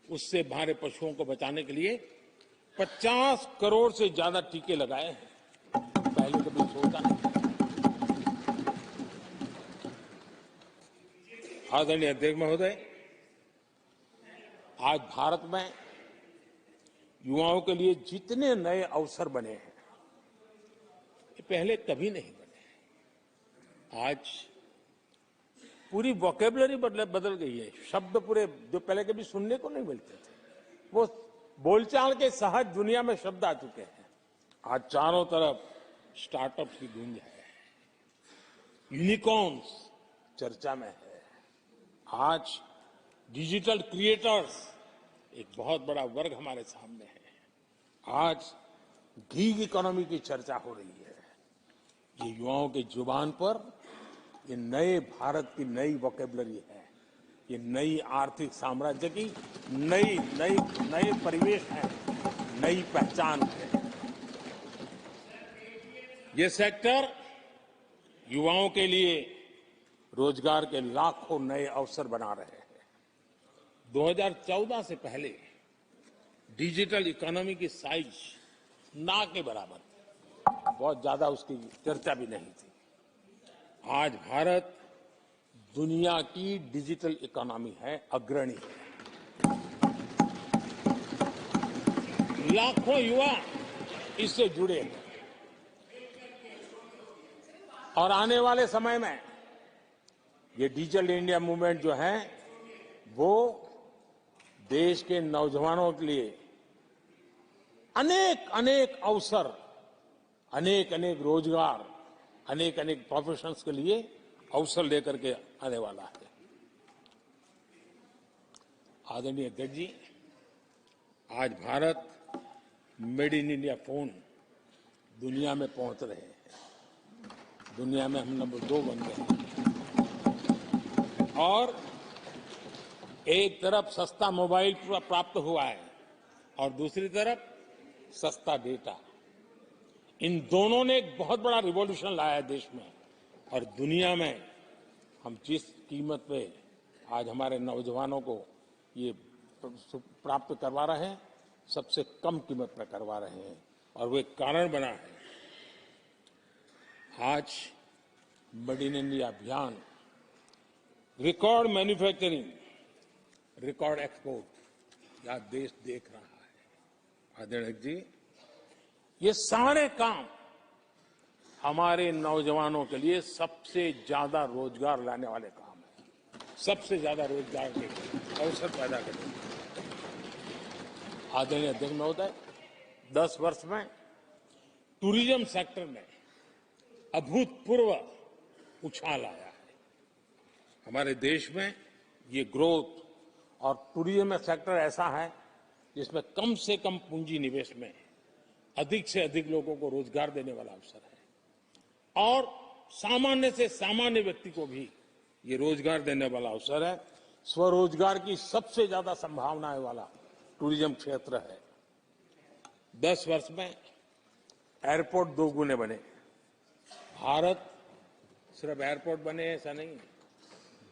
उससे हमारे पशुओं को बचाने के लिए 50 करोड़ से ज्यादा टीके लगाए हैं, पहले कभी सोचा नहीं। आदरणीय अध्यक्ष महोदय, आज भारत में युवाओं के लिए जितने नए अवसर बने हैं ये पहले कभी नहीं बने। आज पूरी वोकेबलरी बदल गई है। शब्द पूरे जो पहले कभी सुनने को नहीं मिलते थे वो बोलचाल के सहज दुनिया में शब्द आ चुके हैं। आज चारों तरफ स्टार्टअप्स की गूंज है, यूनिकॉर्न्स चर्चा में है। आज डिजिटल क्रिएटर्स एक बहुत बड़ा वर्ग हमारे सामने है। आज गीग इकोनॉमी की चर्चा हो रही है। ये युवाओं की जुबान पर ये नए भारत की नई वोकेबलरी है, ये नई आर्थिक साम्राज्य की नई परिवेश है, नई पहचान है। ये सेक्टर युवाओं के लिए रोजगार के लाखों नए अवसर बना रहे हैं। 2014 से पहले डिजिटल इकोनॉमी की साइज ना के बराबर थी, बहुत ज्यादा उसकी चर्चा भी नहीं थी। आज भारत दुनिया की डिजिटल इकोनॉमी है, अग्रणी है। लाखों युवा इससे जुड़े हैं और आने वाले समय में ये डिजिटल इंडिया मूवमेंट जो है वो देश के नौजवानों के लिए अनेक अनेक अवसर, अनेक अनेक रोजगार, अनेक अनेक प्रोफेशंस के लिए अवसर लेकर के आने वाला है। आदरणीय अध्यक्ष जी, आज Bharat made in India phone दुनिया में पहुंच रहे हैं। दुनिया में हम नंबर 2 बन गए हैं और एक तरफ सस्ता मोबाइल प्राप्त हुआ है और दूसरी तरफ सस्ता डेटा। इन दोनों ने एक बहुत बड़ा रिवॉल्यूशन लाया है देश में और दुनिया में। हम जिस कीमत पे आज हमारे नौजवानों को ये प्राप्त करवा रहे हैं, सबसे कम कीमत पर करवा रहे हैं और वो एक कारण बना है। आज मेड इन इंडिया अभियान रिकॉर्ड मैन्युफैक्चरिंग, रिकॉर्ड एक्सपोर्ट या देश देख रहा है। आदरणीय जी, ये सारे काम हमारे नौजवानों के लिए सबसे ज्यादा रोजगार लाने वाले काम हैं, सबसे ज्यादा रोजगार के अवसर पैदा करेंगे। आदरणीय अध्यक्ष महोदय, 10 वर्ष में टूरिज्म सेक्टर में अभूतपूर्व उछाल आया है। हमारे देश में ये ग्रोथ और टूरिज्म सेक्टर ऐसा है जिसमें कम से कम पूंजी निवेश में अधिक से अधिक लोगों को रोजगार देने वाला अवसर है और सामान्य से सामान्य व्यक्ति को भी ये रोजगार देने वाला अवसर है। स्वरोजगार की सबसे ज्यादा संभावनाएं वाला टूरिज्म क्षेत्र है। 10 वर्ष में एयरपोर्ट 2 गुने बने। भारत सिर्फ एयरपोर्ट बने ऐसा नहीं है,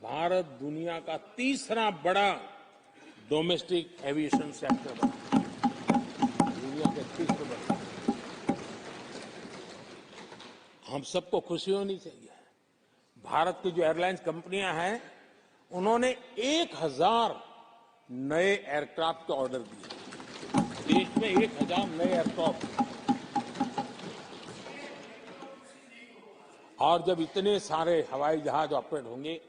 भारत दुनिया का तीसरा बड़ा डोमेस्टिक एविएशन सेक्टर बना, दुनिया के तीसरे बड़ा। हम सबको खुशी होनी चाहिए। भारत की जो एयरलाइंस कंपनियां हैं उन्होंने 1000 नए एयरक्राफ्ट के ऑर्डर दिए। देश में 1000 नए एयरक्राफ्ट। और जब इतने सारे हवाई जहाज ऑपरेट होंगे,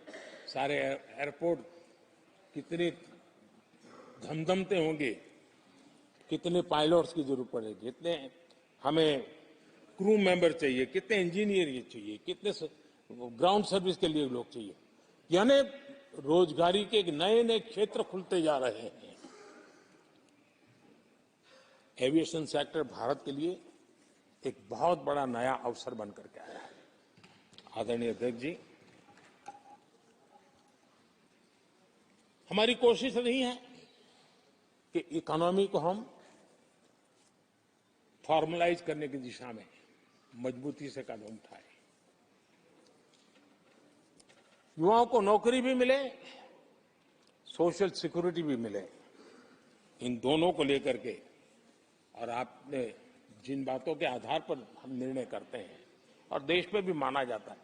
सारे एयरपोर्ट कितने धमधमते होंगे, कितने पायलट्स की जरूरत पड़ेगी, कितने हमें क्रू मेंबर चाहिए, कितने इंजीनियर चाहिए, कितने ग्राउंड सर्विस के लिए लोग चाहिए। यानी रोजगारी के नए नए क्षेत्र खुलते जा रहे हैं। एविएशन सेक्टर भारत के लिए एक बहुत बड़ा नया अवसर बनकर के आया है। आदरणीय अध्यक्ष जी, हमारी कोशिश नहीं है कि इकोनॉमी को हम फॉर्मलाइज करने की दिशा में मजबूती से कदम उठाए, युवाओं को नौकरी भी मिले, सोशल सिक्योरिटी भी मिले। इन दोनों को लेकर के और आपने जिन बातों के आधार पर हम निर्णय करते हैं और देश में भी माना जाता है,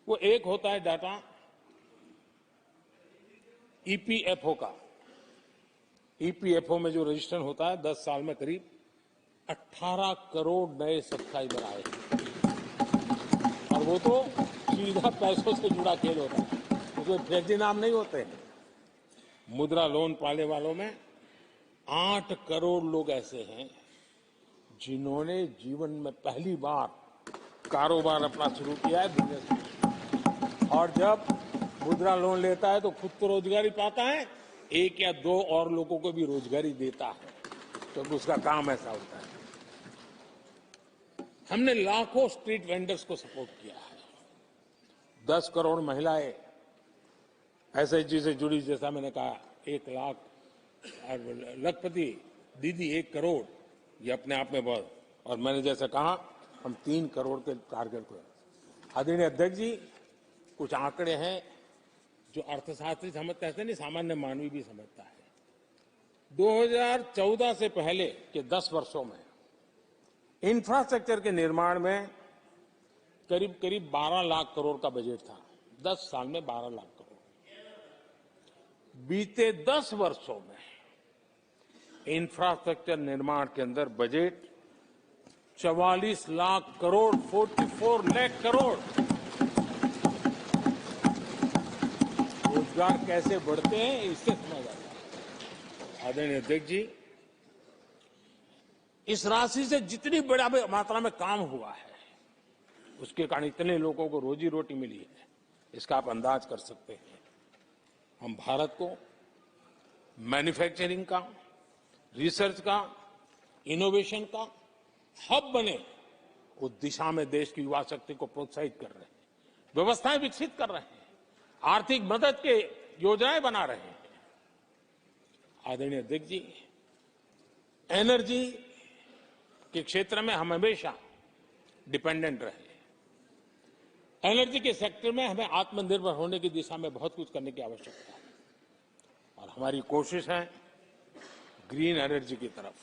वो एक होता है डाटा ईपीएफओ का। ईपीएफओ में जो रजिस्ट्रेशन होता है 10 साल में करीब 18 करोड़ नए सब्सक्राइबर आए और वो तो सीधा पैसों से जुड़ा खेल होता है, उसमें फर्जी नाम नहीं होते हैं। मुद्रा लोन पाने वालों में 8 करोड़ लोग ऐसे हैं जिन्होंने जीवन में पहली बार कारोबार अपना शुरू किया है, बिजनेस। और जब मुद्रा लोन लेता है तो खुद तो रोजगारी पाता है, 1 या 2 और लोगों को भी रोजगारी देता है, क्योंकि उसका काम ऐसा होता है। हमने लाखों स्ट्रीट वेंडर्स को सपोर्ट किया है। 10 करोड़ महिलाएं एसएचजी से जुड़ी, जैसा मैंने कहा, 1 लाख और लखपति दीदी 1 करोड़, ये अपने आप में बहुत। और मैंने जैसे कहा, हम 3 करोड़ के टारगेट को। आदरणीय अध्यक्ष जी, कुछ आंकड़े हैं जो अर्थशास्त्री समझते हैं, नहीं सामान्य मानवी भी समझता है। 2014 से पहले के 10 वर्षों में इंफ्रास्ट्रक्चर के निर्माण में करीब करीब 12 लाख करोड़ का बजट था। 10 साल में 12 लाख करोड़। बीते 10 वर्षों में इंफ्रास्ट्रक्चर निर्माण के अंदर बजट 44 लाख करोड़, 44 लाख करोड़। रोजगार कैसे बढ़ते हैं इससे समझ आता है। आदरणीय अध्यक्ष जी, इस राशि से जितनी बड़ा मात्रा में काम हुआ है, उसके कारण इतने लोगों को रोजी रोटी मिली है, इसका आप अंदाज कर सकते हैं। हम भारत को मैन्युफैक्चरिंग का, रिसर्च का, इनोवेशन का हब बने, उस दिशा में देश की युवा शक्ति को प्रोत्साहित कर रहे हैं, व्यवस्थाएं विकसित कर रहे हैं, आर्थिक मदद के योजनाएं बना रहे हैं। आदरणीय अध्यक्ष जी, एनर्जी के क्षेत्र में हम हमेशा डिपेंडेंट रहे। एनर्जी के सेक्टर में हमें आत्मनिर्भर होने की दिशा में बहुत कुछ करने की आवश्यकता है, और हमारी कोशिश है ग्रीन एनर्जी की तरफ।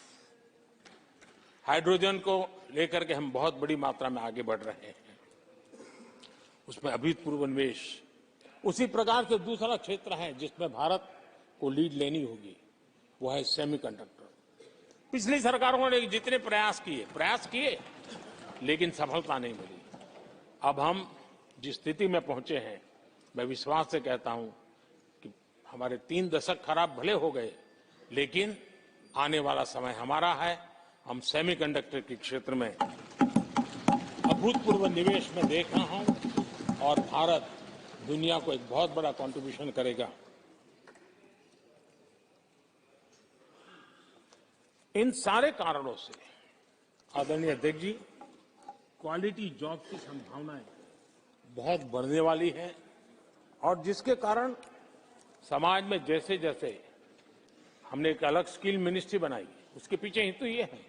हाइड्रोजन को लेकर के हम बहुत बड़ी मात्रा में आगे बढ़ रहे हैं, उसमें अभूतपूर्व निवेश। उसी प्रकार से दूसरा क्षेत्र है जिसमें भारत को लीड लेनी होगी, वो है सेमीकंडक्टर। पिछली सरकारों ने जितने प्रयास किए, लेकिन सफलता नहीं मिली। अब हम जिस स्थिति में पहुंचे हैं, मैं विश्वास से कहता हूं कि हमारे 3 दशक खराब भले हो गए, लेकिन आने वाला समय हमारा है। हम सेमीकंडक्टर के क्षेत्र में अभूतपूर्व निवेश में देख रहा हूं, और भारत दुनिया को एक बहुत बड़ा कंट्रीब्यूशन करेगा। इन सारे कारणों से आदरणीय अध्यक्ष जी, क्वालिटी जॉब की संभावनाएं बहुत बढ़ने वाली है, और जिसके कारण समाज में जैसे जैसे हमने एक अलग स्किल मिनिस्ट्री बनाई, उसके पीछे हेतु ये है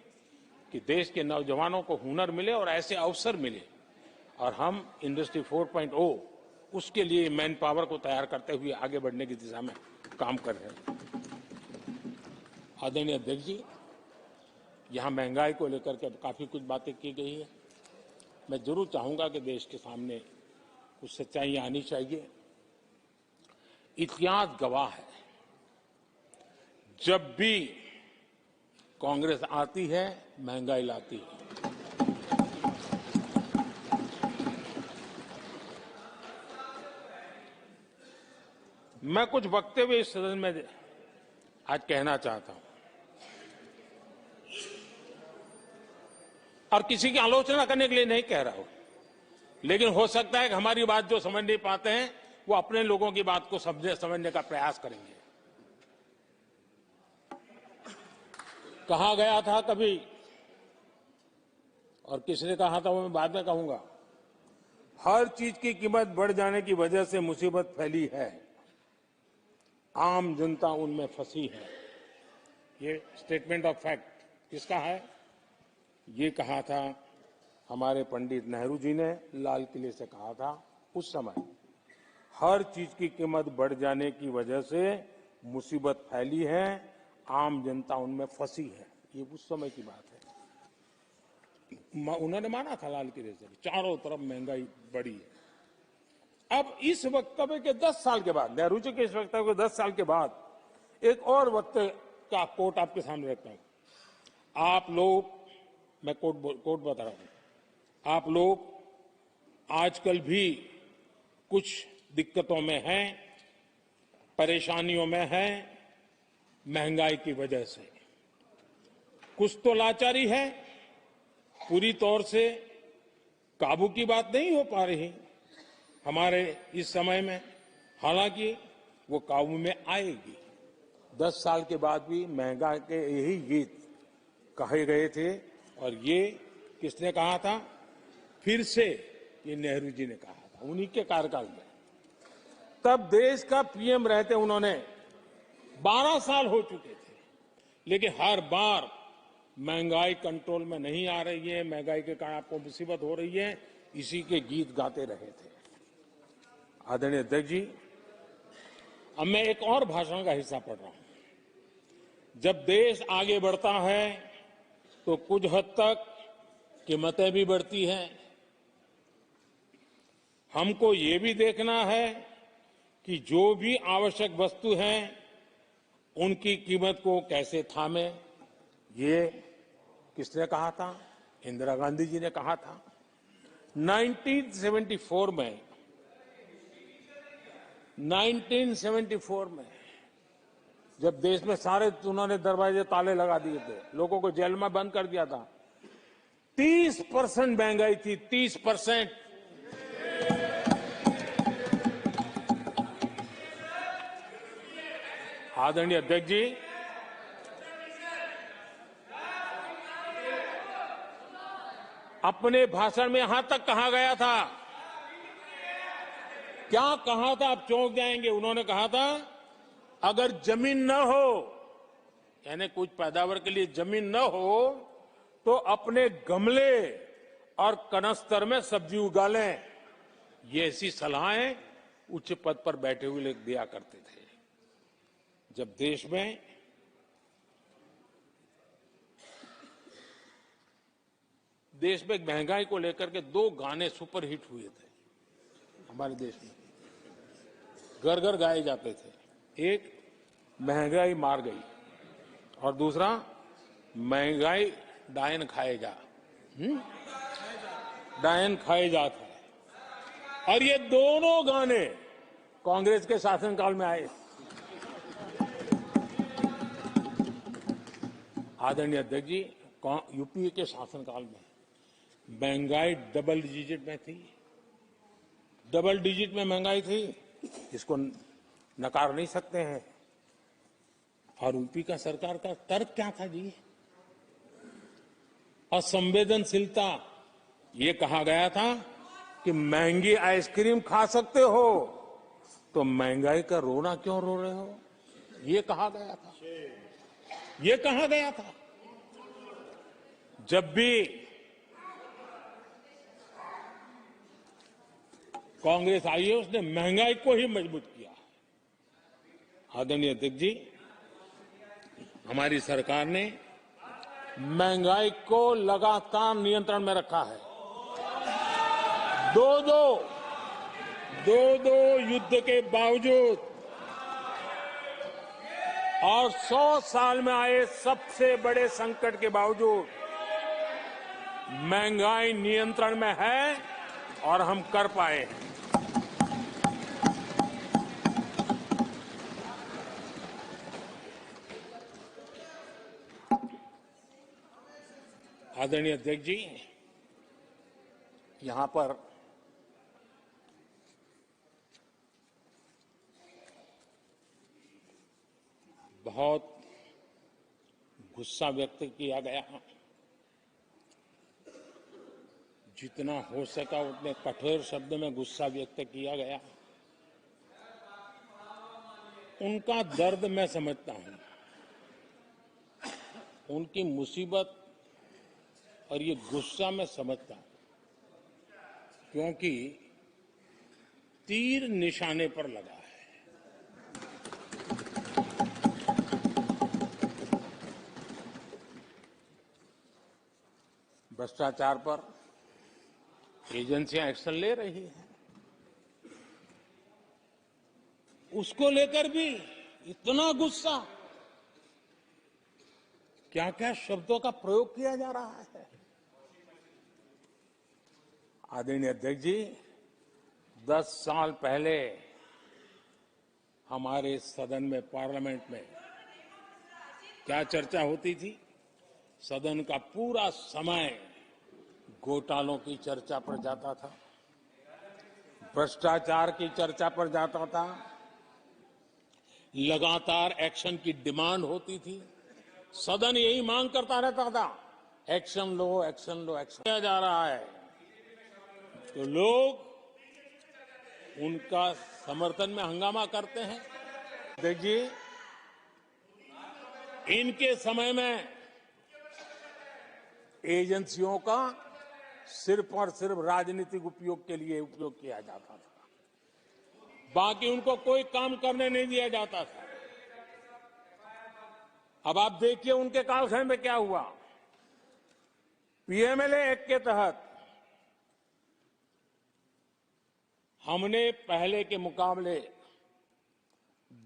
कि देश के नौजवानों को हुनर मिले और ऐसे अवसर मिले, और हम इंडस्ट्री 4.0 उसके लिए मैन पावर को तैयार करते हुए आगे बढ़ने की दिशा में काम कर रहे हैं। आदरणीय अध्यक्ष जी, यहां महंगाई को लेकर के काफी कुछ बातें की गई है। मैं जरूर चाहूंगा कि देश के सामने कुछ सच्चाइयां आनी चाहिए। इतिहास गवाह है, जब भी कांग्रेस आती है, महंगाई लाती है। मैं कुछ वक्तव्य इस सदन में आज कहना चाहता हूं, और किसी की आलोचना करने के लिए नहीं कह रहा हूं, लेकिन हो सकता है कि हमारी बात जो समझ नहीं पाते हैं, वो अपने लोगों की बात को समझने का प्रयास करेंगे। कहा गया था कभी, और किसने कहा था वो मैं बाद में कहूंगा, हर चीज की कीमत बढ़ जाने की वजह से मुसीबत फैली है, आम जनता उनमें फंसी है। ये स्टेटमेंट ऑफ फैक्ट किसका है? ये कहा था हमारे पंडित नेहरू जी ने, लाल किले से कहा था उस समय। हर चीज की कीमत बढ़ जाने की वजह से मुसीबत फैली है, आम जनता उनमें फंसी है। ये उस समय की बात है। उन्होंने माना था लाल किले से, चारों तरफ महंगाई बढ़ी है। अब इस वक्तव्य के 10 साल के बाद, नेहरू जी के इस वक्तव्य के 10 साल के बाद, एक और वक्तव्य का कोट आपके सामने रखता हूं। आप लोग, मैं कोट बता रहा हूं, आप लोग आजकल भी कुछ दिक्कतों में हैं, परेशानियों में हैं, महंगाई की वजह से। कुछ तो लाचारी है, पूरी तौर से काबू की बात नहीं हो पा रही हमारे इस समय में। हालांकि वो काबू में आएगी। 10 साल के बाद भी महंगाई के यही गीत कहे गए थे, और ये किसने कहा था? फिर से ये नेहरू जी ने कहा था, उन्हीं के कार्यकाल में। तब देश का पीएम रहते उन्होंने 12 साल हो चुके थे, लेकिन हर बार महंगाई कंट्रोल में नहीं आ रही है, महंगाई के कारण आपको मुसीबत हो रही है, इसी के गीत गाते रहे थे। आदरणीय अध्यक्ष जी, अब मैं एक और भाषण का हिस्सा पढ़ रहा हूं। जब देश आगे बढ़ता है तो कुछ हद तक कीमतें भी बढ़ती हैं। हमको ये भी देखना है कि जो भी आवश्यक वस्तु हैं उनकी कीमत को कैसे थामे। ये किसने कहा था? इंदिरा गांधी जी ने कहा था। 1974 में जब देश में सारे उन्होंने दरवाजे ताले लगा दिए थे, लोगों को जेल में बंद कर दिया था, 30% महंगाई थी, 30%। आदरणीय अध्यक्ष जी, अपने भाषण में यहां तक कहा गया था, क्या कहा था आप चौंक जाएंगे। उन्होंने कहा था अगर जमीन न हो, यानी कुछ पैदावार के लिए जमीन न हो, तो अपने गमले और कनस्तर में सब्जी उगा लें। ये ऐसी सलाहें उच्च पद पर बैठे हुए लोग दिया करते थे। जब देश में महंगाई को लेकर के 2 गाने सुपरहिट हुए थे हमारे देश में, घर घर गाए जाते थे। एक महंगाई मार गई और दूसरा महंगाई डायन खाएगा, डायन खाए जाता है। और ये दोनों गाने कांग्रेस के शासनकाल में आए। आदरणीय अध्यक्ष जी, यूपीए के शासनकाल में महंगाई डबल डिजिट में थी, डबल डिजिट में महंगाई थी, इसको नकार नहीं सकते हैं। और यूपी का सरकार का तर्क क्या था जी? असंवेदनशीलता। ये कहा गया था कि महंगी आइसक्रीम खा सकते हो तो महंगाई का रोना क्यों रो रहे हो, ये कहा गया था। ये कहा गया था। जब भी कांग्रेस आई है उसने महंगाई को ही मजबूत किया। आदरणीय अध्यक्ष जी, हमारी सरकार ने महंगाई को लगातार नियंत्रण में रखा है। दो युद्ध के बावजूद और 100 साल में आए सबसे बड़े संकट के बावजूद महंगाई नियंत्रण में है और हम कर पाए हैं। आदरणीय अध्यक्ष जी, यहां पर बहुत गुस्सा व्यक्त किया गया। जितना हो सका उतने कठोर शब्द में गुस्सा व्यक्त किया गया। उनका दर्द मैं समझता हूं, उनकी मुसीबत और ये गुस्सा मैं समझता हूं, क्योंकि तीर निशाने पर लगा है। भ्रष्टाचार पर एजेंसियां एक्शन ले रही हैं, उसको लेकर भी इतना गुस्सा, क्या क्या शब्दों का प्रयोग किया जा रहा है। आदरणीय अध्यक्ष जी, 10 साल पहले हमारे सदन में, पार्लियामेंट में क्या चर्चा होती थी? सदन का पूरा समय घोटालों की चर्चा पर जाता था, भ्रष्टाचार की चर्चा पर जाता था, लगातार एक्शन की डिमांड होती थी। सदन यही मांग करता रहता था, एक्शन लो, एक्शन लो, एक्शन किया जा रहा है। तो लोग उनका समर्थन में हंगामा करते हैं। देखिए, इनके समय में एजेंसियों का सिर्फ और सिर्फ राजनीतिक उपयोग के लिए उपयोग किया जाता था, बाकी उनको कोई काम करने नहीं दिया जाता था। अब आप देखिए उनके कालखंड में क्या हुआ। पीएमएलए एक्ट के तहत हमने पहले के मुकाबले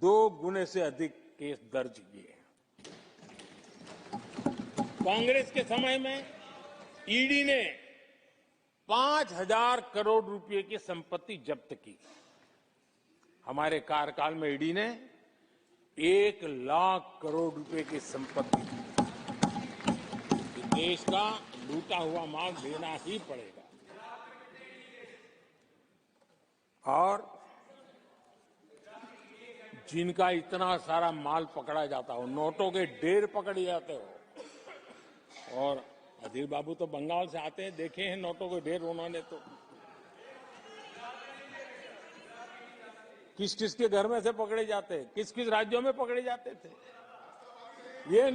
2 गुने से अधिक केस दर्ज किए। कांग्रेस के समय में ईडी ने 5,000 करोड़ रुपए की संपत्ति जब्त की। हमारे कार्यकाल में ईडी ने 1 लाख करोड़ रुपए की संपत्ति की। देश का लूटा हुआ माल देना ही पड़ेगा। और जिनका इतना सारा माल पकड़ा जाता हो, नोटों के ढेर पकड़े जाते हो, और अधीर बाबू तो बंगाल से आते हैं, देखे हैं नोटों के ढेर उन्होंने। तो किस किस के घर में से पकड़े जाते, किस किस राज्यों में पकड़े जाते थे। ये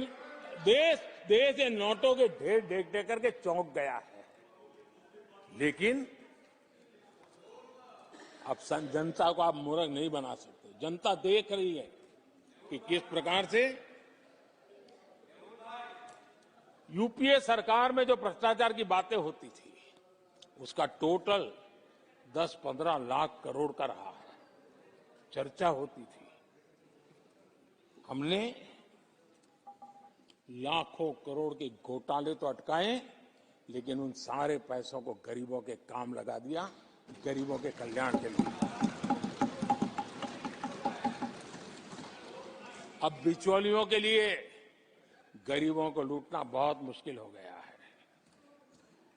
देश ये नोटों के ढेर देख देख करके चौंक गया है। लेकिन अब जनता को आप मूर्ख नहीं बना सकते। जनता देख रही है कि किस प्रकार से यूपीए सरकार में जो भ्रष्टाचार की बातें होती थी, उसका टोटल 10-15 लाख करोड़ का रहा है, चर्चा होती थी। हमने लाखों करोड़ के घोटाले तो अटकाए, लेकिन उन सारे पैसों को गरीबों के काम लगा दिया, गरीबों के कल्याण के लिए। अब बिचौलियों के लिए गरीबों को लूटना बहुत मुश्किल हो गया है।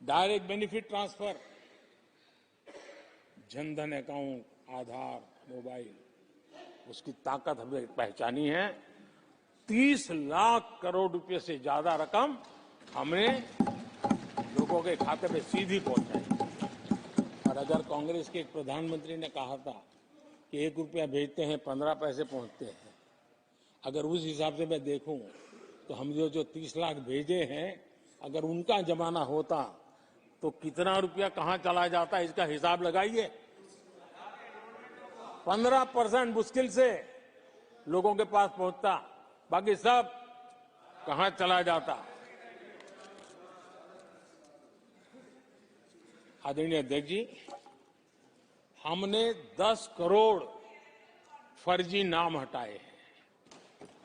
Direct benefit transfer, Jandhan account, Aadhaar, mobile, उसकी ताकत हमें पहचानी है। 30 लाख करोड़ रुपए से ज्यादा रकम हमने लोगों के खाते में सीधी पहुंचाई। और अगर कांग्रेस के एक प्रधानमंत्री ने कहा था कि 1 रुपया भेजते हैं 15 पैसे पहुंचते हैं, अगर उस हिसाब से मैं देखूं तो हम जो 30 लाख भेजे हैं, अगर उनका जमाना होता तो कितना रुपया कहां चला जाता, इसका हिसाब लगाइए। 15% मुश्किल से लोगों के पास पहुंचता, बाकी सब कहां चला जाता। आदरणीय अध्यक्ष जी, हमने 10 करोड़ फर्जी नाम हटाए हैं।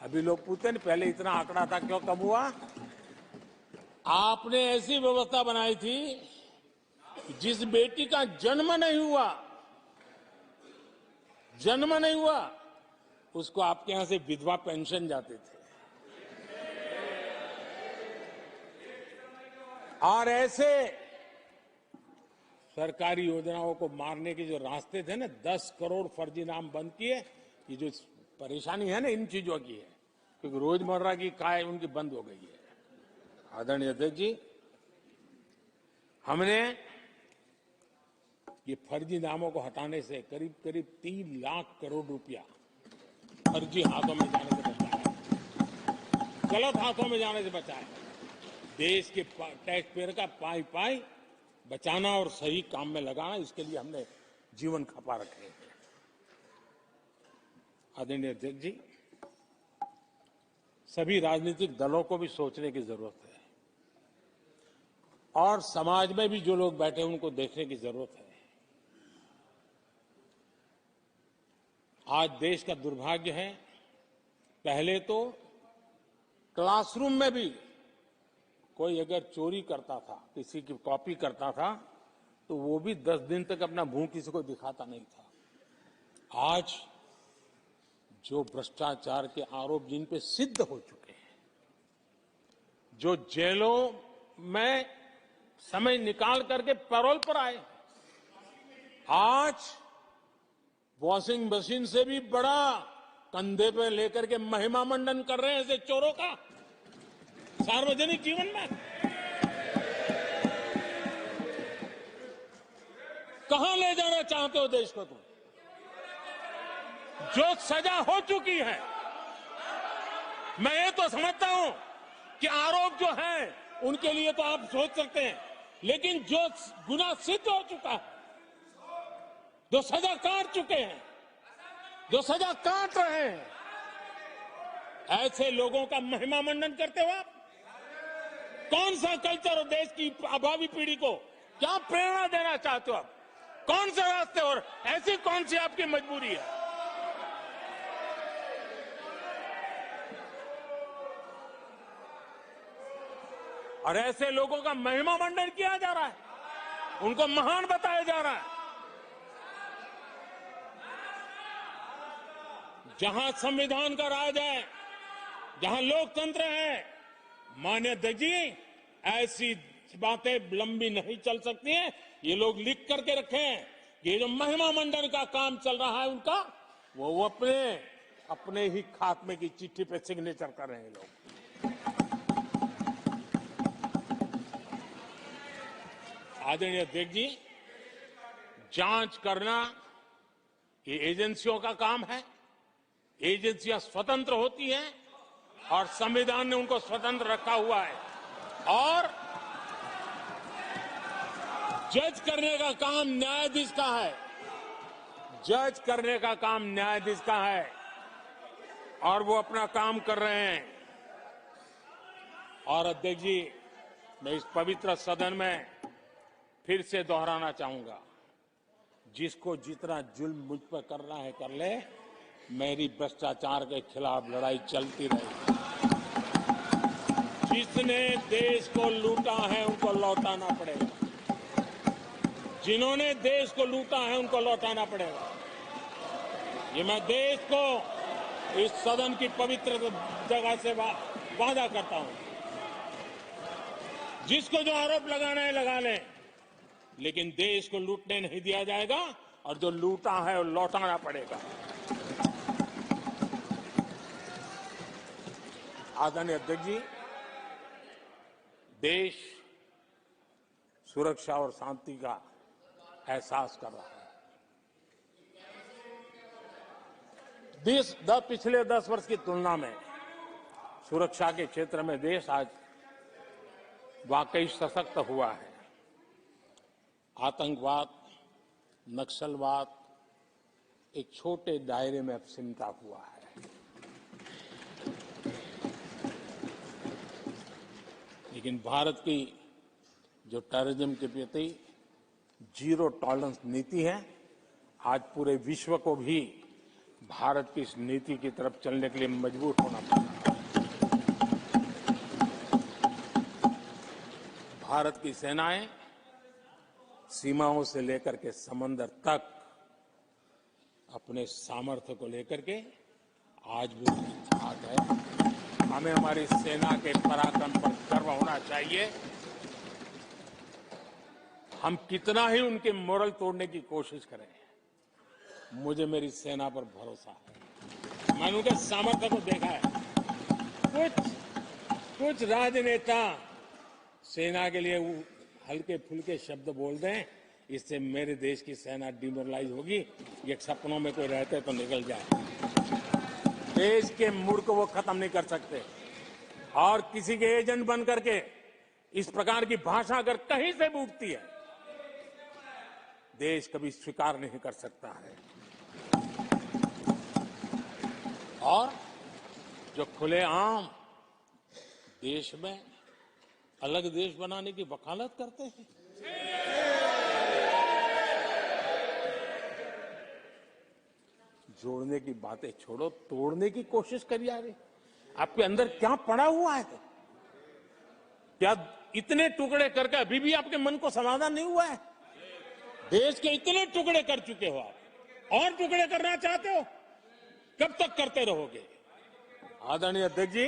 अभी लोग पूछते हैं पहले इतना आंकड़ा था, क्यों कम हुआ? आपने ऐसी व्यवस्था बनाई थी, जिस बेटी का जन्म नहीं हुआ, उसको आपके यहां से विधवा पेंशन जाते थे। और ऐसे सरकारी योजनाओं को मारने के जो रास्ते थे ना, 10 करोड़ फर्जी नाम बंद किए। ये जो परेशानी है ना इन चीजों की है, क्योंकि रोजमर्रा की काय उनकी बंद हो गई है। आदरणीय अध्यक्ष जी, हमने ये फर्जी नामों को हटाने से करीब करीब 3 लाख करोड़ रुपया फर्जी हाथों में जाने से बचाया, गलत हाथों में जाने से बचाया। देश के टैक्स पेयर का पाई पाई बचाना और सही काम में लगाना, इसके लिए हमने जीवन खपा रखे हैं। आदरणीय अध्यक्ष जी, सभी राजनीतिक दलों को भी सोचने की जरूरत है, और समाज में भी जो लोग बैठे हैं उनको देखने की जरूरत है। आज देश का दुर्भाग्य है, पहले तो क्लासरूम में भी कोई अगर चोरी करता था, किसी की कॉपी करता था, तो वो भी 10 दिन तक अपना मुंह किसी को दिखाता नहीं था। आज जो भ्रष्टाचार के आरोप जिन पे सिद्ध हो चुके हैं, जो जेलों में समय निकाल करके पैरोल पर आए, आज वॉशिंग मशीन से भी बड़ा कंधे पे लेकर के महिमा मंडन कर रहे हैं ऐसे चोरों का सार्वजनिक जीवन में। कहां ले जाना चाहते हो देश को तुम? जो सजा हो चुकी है, मैं ये तो समझता हूं कि आरोप जो है उनके लिए तो आप सोच सकते हैं, लेकिन जो गुनाह सिद्ध हो चुका है, जो सजा काट चुके हैं, जो सजा काट रहे हैं, ऐसे लोगों का महिमा मंडन करते हो आप? कौन सा कल्चर और देश की भावी पीढ़ी को क्या प्रेरणा देना चाहते हो आप? कौन से रास्ते और ऐसी कौन सी आपकी मजबूरी है? और ऐसे लोगों का महिमा मंडन किया जा रहा है, उनको महान बताया जा रहा है। जहां संविधान का राज है, जहां लोकतंत्र है, माननीय अध्यक्ष जी, ऐसी बातें लंबी नहीं चल सकती हैं। ये लोग लिख करके रखे हैं, ये जो महिमा मंडन का काम चल रहा है उनका, वो अपने ही खात्मे की चिट्ठी पे सिग्नेचर कर रहे हैं लोग। आदरणीय अध्यक्ष जी, जांच करना ये एजेंसियों का काम है। एजेंसियां स्वतंत्र होती हैं और संविधान ने उनको स्वतंत्र रखा हुआ है, और जज करने का काम न्यायाधीश का है। जज करने का काम न्यायाधीश का है और वो अपना काम कर रहे हैं। और अध्यक्ष जी, मैं इस पवित्र सदन में फिर से दोहराना चाहूंगा, जिसको जितना जुल्म मुझ पर करना है कर ले, मेरी भ्रष्टाचार के खिलाफ लड़ाई चलती रहेगी। जिसने देश को लूटा है उनको लौटाना पड़ेगा, जिन्होंने देश को लूटा है उनको लौटाना पड़ेगा। ये मैं देश को इस सदन की पवित्र जगह से वादा करता हूं। जिसको जो आरोप लगाना है लगा लें, लेकिन देश को लूटने नहीं दिया जाएगा, और जो लूटा है वो लौटाना पड़ेगा। आदरणीय अध्यक्ष जी, देश सुरक्षा और शांति का एहसास कर रहा है। पिछले 10 वर्ष की तुलना में सुरक्षा के क्षेत्र में देश आज वाकई सशक्त हुआ है। आतंकवाद, नक्सलवाद एक छोटे दायरे में अब सिमटा हुआ है। लेकिन भारत की जो टेररिज्म के प्रति जीरो टॉलरेंस नीति है, आज पूरे विश्व को भी भारत की इस नीति की तरफ चलने के लिए मजबूर होना पड़ा। भारत की सेनाएं सीमाओं से लेकर के समंदर तक अपने सामर्थ्य को लेकर के आज भी साथ है। हमें हमारी सेना के पराक्रम पर गर्व होना चाहिए। हम कितना ही उनके मोरल तोड़ने की कोशिश करें, मुझे मेरी सेना पर भरोसा है। मैंने उनके सामर्थ्य को देखा है। कुछ राजनेता सेना के लिए हल्के फुल्के शब्द बोल दें, इससे मेरे देश की सेना डिमोरलाइज होगी। ये सपनों में कोई रहते तो निकल जाए। देश के मूड को वो खत्म नहीं कर सकते, और किसी के एजेंट बन करके इस प्रकार की भाषा अगर कहीं से भी उठती है, देश कभी स्वीकार नहीं कर सकता है। और जो खुलेआम देश में अलग देश बनाने की वकालत करते हैं, जोड़ने की बातें छोड़ो, तोड़ने की कोशिश करी जा रही। आपके अंदर क्या पड़ा हुआ है? क्या इतने टुकड़े करके अभी भी आपके मन को समाधान नहीं हुआ है? देश के इतने टुकड़े कर चुके हो आप, और टुकड़े करना चाहते हो? कब तक करते रहोगे? आदरणीय अध्यक्ष जी,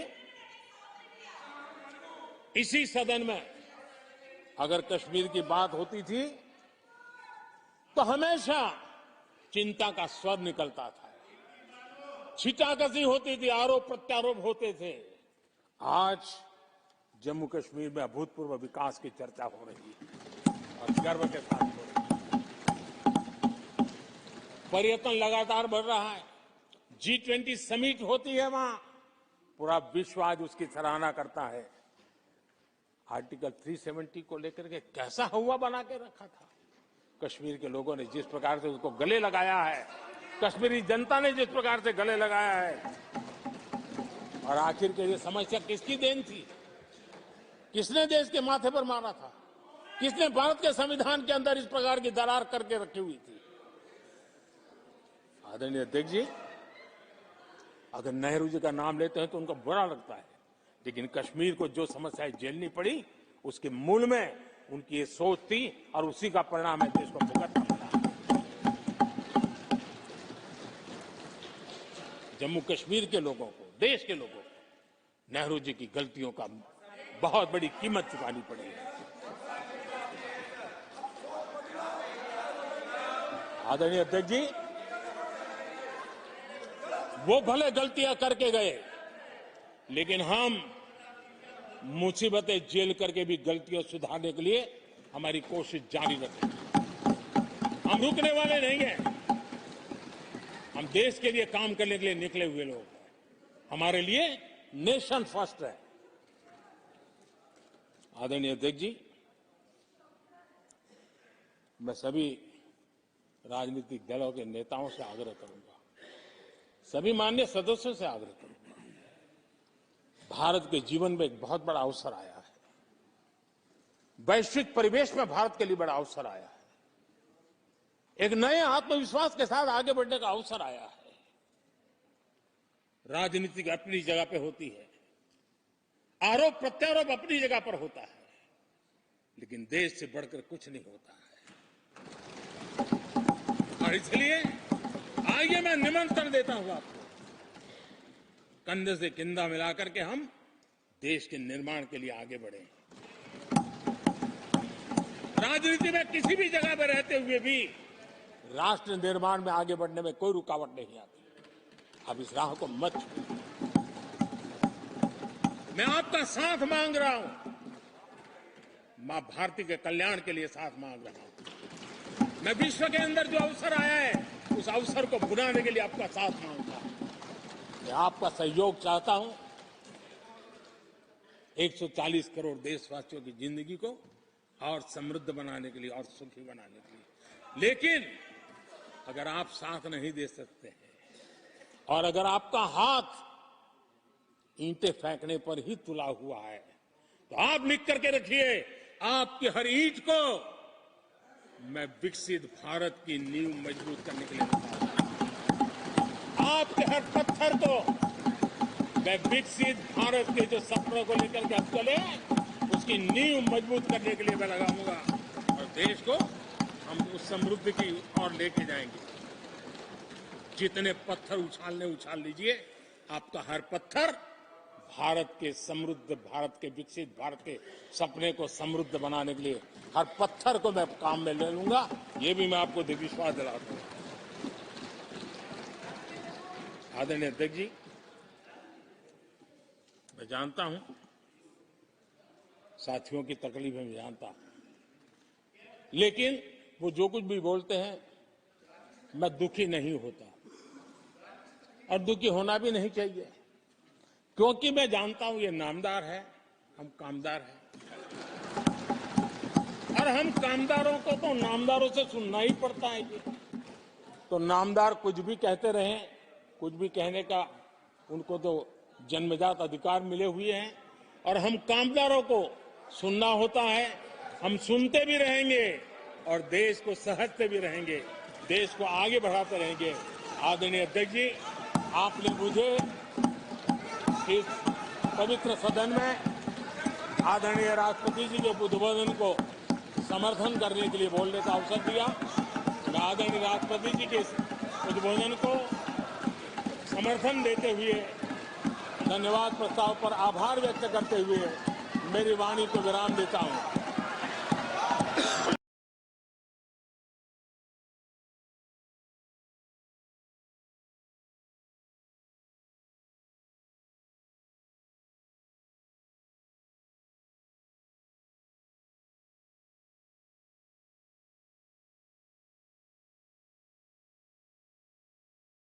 इसी सदन में अगर कश्मीर की बात होती थी तो हमेशा चिंता का स्वर निकलता था, छिटाकशी होती थी, आरोप प्रत्यारोप होते थे। आज जम्मू कश्मीर में अभूतपूर्व विकास की चर्चा हो रही है और गर्व के साथ हो रही है। पर्यटन लगातार बढ़ रहा है, G20 समिट होती है वहां, पूरा विश्व आज उसकी सराहना करता है। आर्टिकल 370 को लेकर के कैसा हुआ बना के रखा था, कश्मीर के लोगों ने जिस प्रकार से उसको गले लगाया है, कश्मीरी जनता ने जिस प्रकार से गले लगाया है, और आखिर के ये समस्या किसकी देन थी? किसने देश के माथे पर मारा था? किसने भारत के संविधान के अंदर इस प्रकार की दरार करके रखी हुई थी? आदरणीय अध्यक्ष जी, अगर नेहरू जी का नाम लेते हैं तो उनको बुरा लगता है, लेकिन कश्मीर को जो समस्याएं झेलनी पड़ी उसके मूल में उनकी ये सोच थी और उसी का परिणाम है देश को भुगतना पड़ा। जम्मू कश्मीर के लोगों को, देश के लोगों को नेहरू जी की गलतियों का बहुत बड़ी कीमत चुकानी पड़ी है। आदरणीय अध्यक्ष जी, वो भले गलतियां करके गए, लेकिन हम मुसीबतें झेल करके भी गलतियां सुधारने के लिए हमारी कोशिश जारी रखेंगे। हम रुकने वाले नहीं हैं। हम देश के लिए काम करने के लिए निकले हुए लोग हैं। हमारे लिए नेशन फर्स्ट है। आदरणीय अध्यक्ष जी, मैं सभी राजनीतिक दलों के नेताओं से आग्रह करूंगा, सभी माननीय सदस्यों से आग्रह करूंगा, भारत के जीवन में एक बहुत बड़ा अवसर आया है। वैश्विक परिवेश में भारत के लिए बड़ा अवसर आया है। एक नए आत्मविश्वास के साथ आगे बढ़ने का अवसर आया है। राजनीति अपनी जगह पे होती है, आरोप प्रत्यारोप अपनी जगह पर होता है, लेकिन देश से बढ़कर कुछ नहीं होता है। और इसलिए आइए मैं निमंत्रण देता हूं आपको, कंधे से कंधा मिलाकर के हम देश के निर्माण के लिए आगे बढ़े। राजनीति में किसी भी जगह पर रहते हुए भी राष्ट्र निर्माण में आगे बढ़ने में कोई रुकावट नहीं आती। अब इस राह को मत छोड़िए। मैं आपका साथ मांग रहा हूं, मां भारती के कल्याण के लिए साथ मांग रहा हूं। मैं विश्व के अंदर जो अवसर आया है उस अवसर को बुलाने के लिए आपका साथ मांगता हूं। मैं आपका सहयोग चाहता हूं 140 करोड़ देशवासियों की जिंदगी को और समृद्ध बनाने के लिए और सुखी बनाने के लिए। लेकिन अगर आप साथ नहीं दे सकते हैं और अगर आपका हाथ ईंटें फेंकने पर ही तुला हुआ है, तो आप लिख करके रखिए, आपकी हर ईंट को मैं विकसित भारत की नींव मजबूत करने के लिए लगाऊंगा। आपके हर पत्थर को मैं विकसित भारत के जो सपनों को लेकर के अब चले उसकी नींव मजबूत करने के लिए मैं लगाऊंगा और देश को हम उस समृद्धि की ओर लेके जाएंगे। जितने पत्थर उछाल लीजिए, आपका हर पत्थर भारत के समृद्ध, भारत के विकसित भारत के सपने को समृद्ध बनाने के लिए हर पत्थर को मैं काम में ले लूंगा। ये भी मैं आपको विश्वास दिलाता हूं। आदरणीय अध्यक्ष जी, मैं जानता हूं साथियों की तकलीफें मैं जानता हूं, लेकिन वो जो कुछ भी बोलते हैं मैं दुखी नहीं होता और दुखी होना भी नहीं चाहिए, क्योंकि मैं जानता हूं ये नामदार है, हम कामदार हैं और हम कामदारों को तो नामदारों से सुनना ही पड़ता है। ये तो नामदार कुछ भी कहते रहें, कुछ भी कहने का उनको तो जन्मजात अधिकार मिले हुए हैं और हम कामदारों को सुनना होता है। हम सुनते भी रहेंगे और देश को सहजते भी रहेंगे, देश को आगे बढ़ाते रहेंगे। आदरणीय अध्यक्ष जी, आपने मुझे इस पवित्र सदन में आदरणीय राष्ट्रपति जी के उद्बोधन को समर्थन करने के लिए बोलने का अवसर दिया। मैं आदरणीय राष्ट्रपति जी के उद्बोधन को समर्थन देते हुए, धन्यवाद प्रस्ताव पर आभार व्यक्त करते हुए मेरी वाणी को विराम देता हूं।